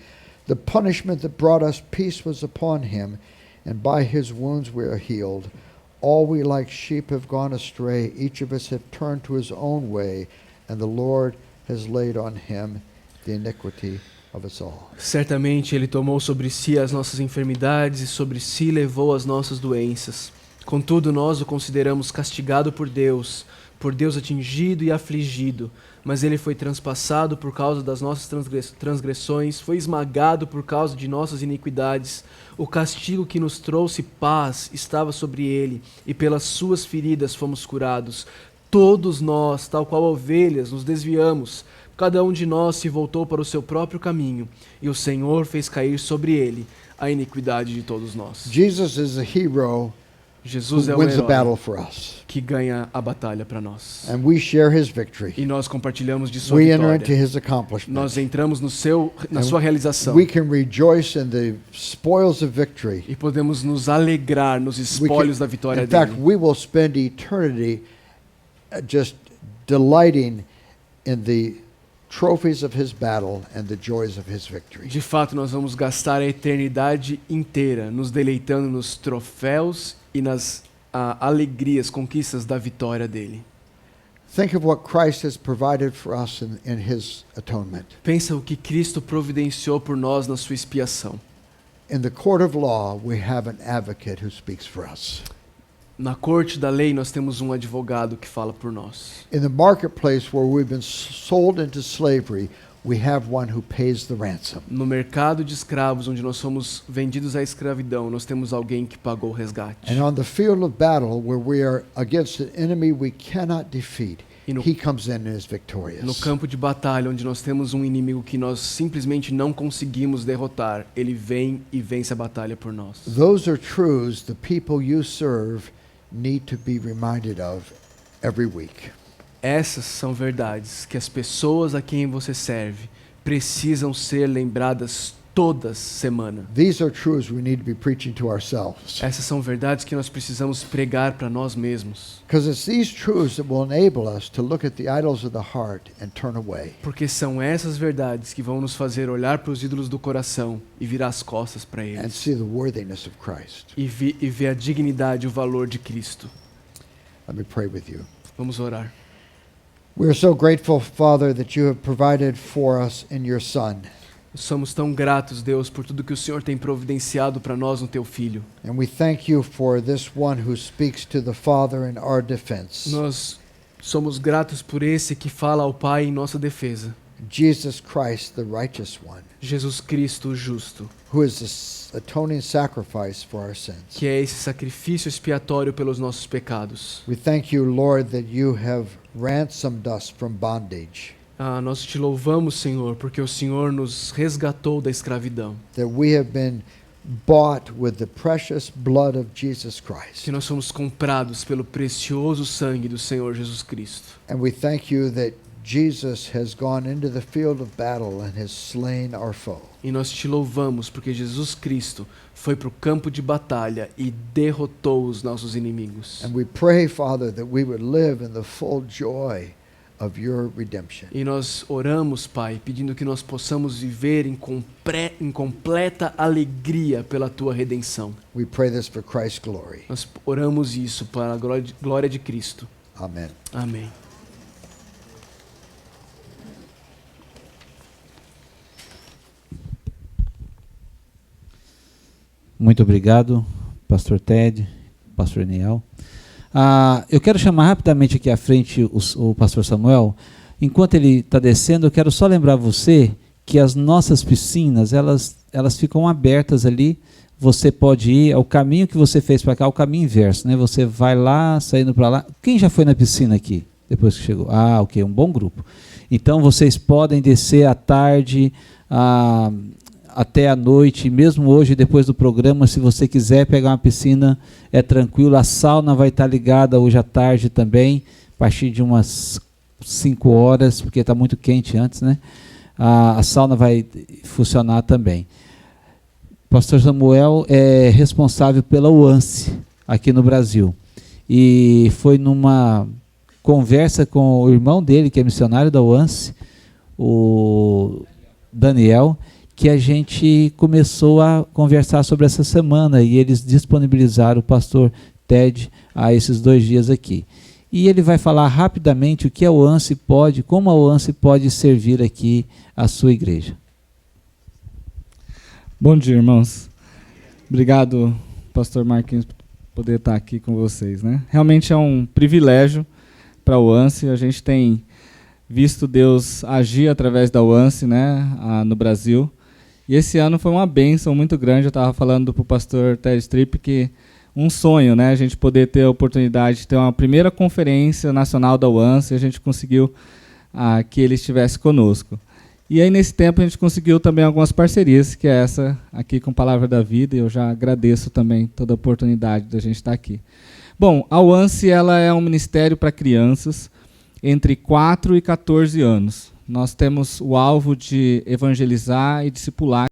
[SPEAKER 1] The punishment that brought us peace was upon him, and by his wounds we are healed. All we like sheep have gone astray. Each of us have turned to his own way, and the Lord has laid on him the iniquity of us all.
[SPEAKER 2] Certamente Ele tomou sobre si as nossas enfermidades e sobre si levou as nossas doenças. Contudo, nós o consideramos castigado por Deus atingido e afligido, mas Ele foi transpassado por causa das nossas transgressões, foi esmagado por causa de nossas iniquidades. O castigo que nos trouxe paz estava sobre Ele, e pelas suas feridas fomos curados. Todos nós, tal qual ovelhas, nos desviamos. Cada um de nós se voltou para o seu próprio caminho, e o Senhor fez cair sobre Ele a iniquidade de todos nós.
[SPEAKER 1] Jesus is the hero
[SPEAKER 2] Jesus é
[SPEAKER 1] who
[SPEAKER 2] o
[SPEAKER 1] wins the battle
[SPEAKER 2] herói
[SPEAKER 1] for us.
[SPEAKER 2] que ganha a batalha para nós.
[SPEAKER 1] And we share his victory.
[SPEAKER 2] E nós compartilhamos de sua
[SPEAKER 1] We enter into
[SPEAKER 2] vitória.
[SPEAKER 1] his accomplishment.
[SPEAKER 2] Nós entramos na sua realização.
[SPEAKER 1] We can rejoice in the spoils of victory.
[SPEAKER 2] E podemos nos alegrar nos
[SPEAKER 1] We
[SPEAKER 2] espólios
[SPEAKER 1] can-
[SPEAKER 2] da vitória
[SPEAKER 1] in fact,
[SPEAKER 2] dele.
[SPEAKER 1] we will spend eternity just delighting in the trophies of his battle and the joys of his victory.
[SPEAKER 2] De fato, nós vamos gastar a eternidade inteira nos deleitando nos troféus e nas alegrias, conquistas da vitória dele.
[SPEAKER 1] Think of what Christ has provided for us in his atonement.
[SPEAKER 2] Pensa o que Cristo providenciou por nós na sua expiação.
[SPEAKER 1] In the court of law, we have an advocate who speaks for us.
[SPEAKER 2] Na corte da lei, nós temos um advogado que fala por nós.
[SPEAKER 1] In the marketplace where we've been sold into slavery, we have one who pays the ransom.
[SPEAKER 2] No mercado de escravos, onde nós somos vendidos à escravidão, nós temos alguém que pagou o resgate.
[SPEAKER 1] And on the field of battle where we are against an enemy we cannot defeat,
[SPEAKER 2] E no-
[SPEAKER 1] he comes in and is victorious.
[SPEAKER 2] No campo de batalha, onde nós temos um inimigo que nós simplesmente não conseguimos derrotar, ele vem e vence a batalha por nós.
[SPEAKER 1] Those are truths the people you serve need to be reminded of every week.
[SPEAKER 2] Essas são verdades que as pessoas a quem você serve precisam ser lembradas toda semana.
[SPEAKER 1] These are truths we need to be preaching to ourselves.
[SPEAKER 2] Essas são verdades que nós precisamos pregar para nós mesmos.
[SPEAKER 1] Because it's these truths that will enable us to look at the idols of the heart and turn away.
[SPEAKER 2] Porque são essas verdades que vão nos fazer olhar para os ídolos do coração e virar as costas para
[SPEAKER 1] And
[SPEAKER 2] eles.
[SPEAKER 1] see the worthiness of Christ.
[SPEAKER 2] E ver a dignidade e o valor de Cristo.
[SPEAKER 1] Let me pray with you.
[SPEAKER 2] Vamos orar.
[SPEAKER 1] We are so grateful, Father, that you have provided for us in your Son.
[SPEAKER 2] Somos tão gratos, Deus, por tudo que o Senhor tem providenciado para nós no Teu Filho.
[SPEAKER 1] And we thank you for this one who speaks to the Father in our defense.
[SPEAKER 2] Nós somos gratos por esse que fala ao Pai em nossa defesa.
[SPEAKER 1] Jesus Christ, the righteous one,
[SPEAKER 2] Jesus Cristo, o justo,
[SPEAKER 1] who is the atoning sacrifice for our sins.
[SPEAKER 2] que é esse sacrifício expiatório pelos nossos pecados.
[SPEAKER 1] We thank you, Lord, that you have ransomed us from bondage,
[SPEAKER 2] Nós te louvamos, Senhor, porque o Senhor nos resgatou da escravidão.
[SPEAKER 1] that we have been bought with the precious blood of Jesus Christ.
[SPEAKER 2] Que nós somos comprados pelo precioso sangue do Senhor Jesus Cristo.
[SPEAKER 1] And we thank you that Jesus has gone into the field of battle and has slain our foe.
[SPEAKER 2] E nós te louvamos porque Jesus Cristo foi para o campo de batalha e derrotou os nossos inimigos.
[SPEAKER 1] And we pray, Father, that we would live in the full joy of your redemption.
[SPEAKER 2] E nós oramos, Pai, pedindo que nós possamos viver em completa alegria pela Tua redenção.
[SPEAKER 1] We pray this for Christ's glory.
[SPEAKER 2] Nós oramos isso para a glória de Cristo.
[SPEAKER 1] Amen.
[SPEAKER 2] Amém.
[SPEAKER 3] Muito obrigado, pastor Ted, pastor Niel. Eu quero chamar rapidamente aqui à frente o pastor Samuel. Enquanto ele está descendo, eu quero só lembrar você que as nossas piscinas, elas ficam abertas ali. Você pode ir, é o caminho que você fez para cá, é o caminho inverso, né? Você vai lá, saindo para lá. Quem já foi na piscina aqui, depois que chegou? Ok, um bom grupo. Então, vocês podem descer à tarde, até à noite, mesmo hoje, depois do programa, se você quiser pegar uma piscina, é tranquilo. A sauna vai estar ligada hoje à tarde também, a partir de umas 5 horas, porque está muito quente antes, né? A sauna vai funcionar também. Pastor Samuel é responsável pela UANSE aqui no Brasil. E foi numa conversa com o irmão dele, que é missionário da UANSE, o Daniel, que a gente começou a conversar sobre essa semana, e eles disponibilizaram o pastor Ted a esses 2 dias aqui. E ele vai falar rapidamente o que a UANSE pode, como a UANSE pode servir aqui a sua igreja.
[SPEAKER 4] Bom dia, irmãos. Obrigado, pastor Marquinhos, por poder estar aqui com vocês, né? Realmente é um privilégio para o UANSE. A gente tem visto Deus agir através da UANSE, né, no Brasil. E esse ano foi uma bênção muito grande. Eu estava falando para o pastor Ted Stripp que um sonho, né, a gente poder ter a oportunidade de ter uma primeira conferência nacional da UANSE, e a gente conseguiu que ele estivesse conosco. E aí, nesse tempo, a gente conseguiu também algumas parcerias, que é essa aqui com Palavra da Vida, e eu já agradeço também toda a oportunidade da gente estar aqui. Bom, a UANSE, ela é um ministério para crianças entre 4 e 14 anos. Nós temos o alvo de evangelizar e discipular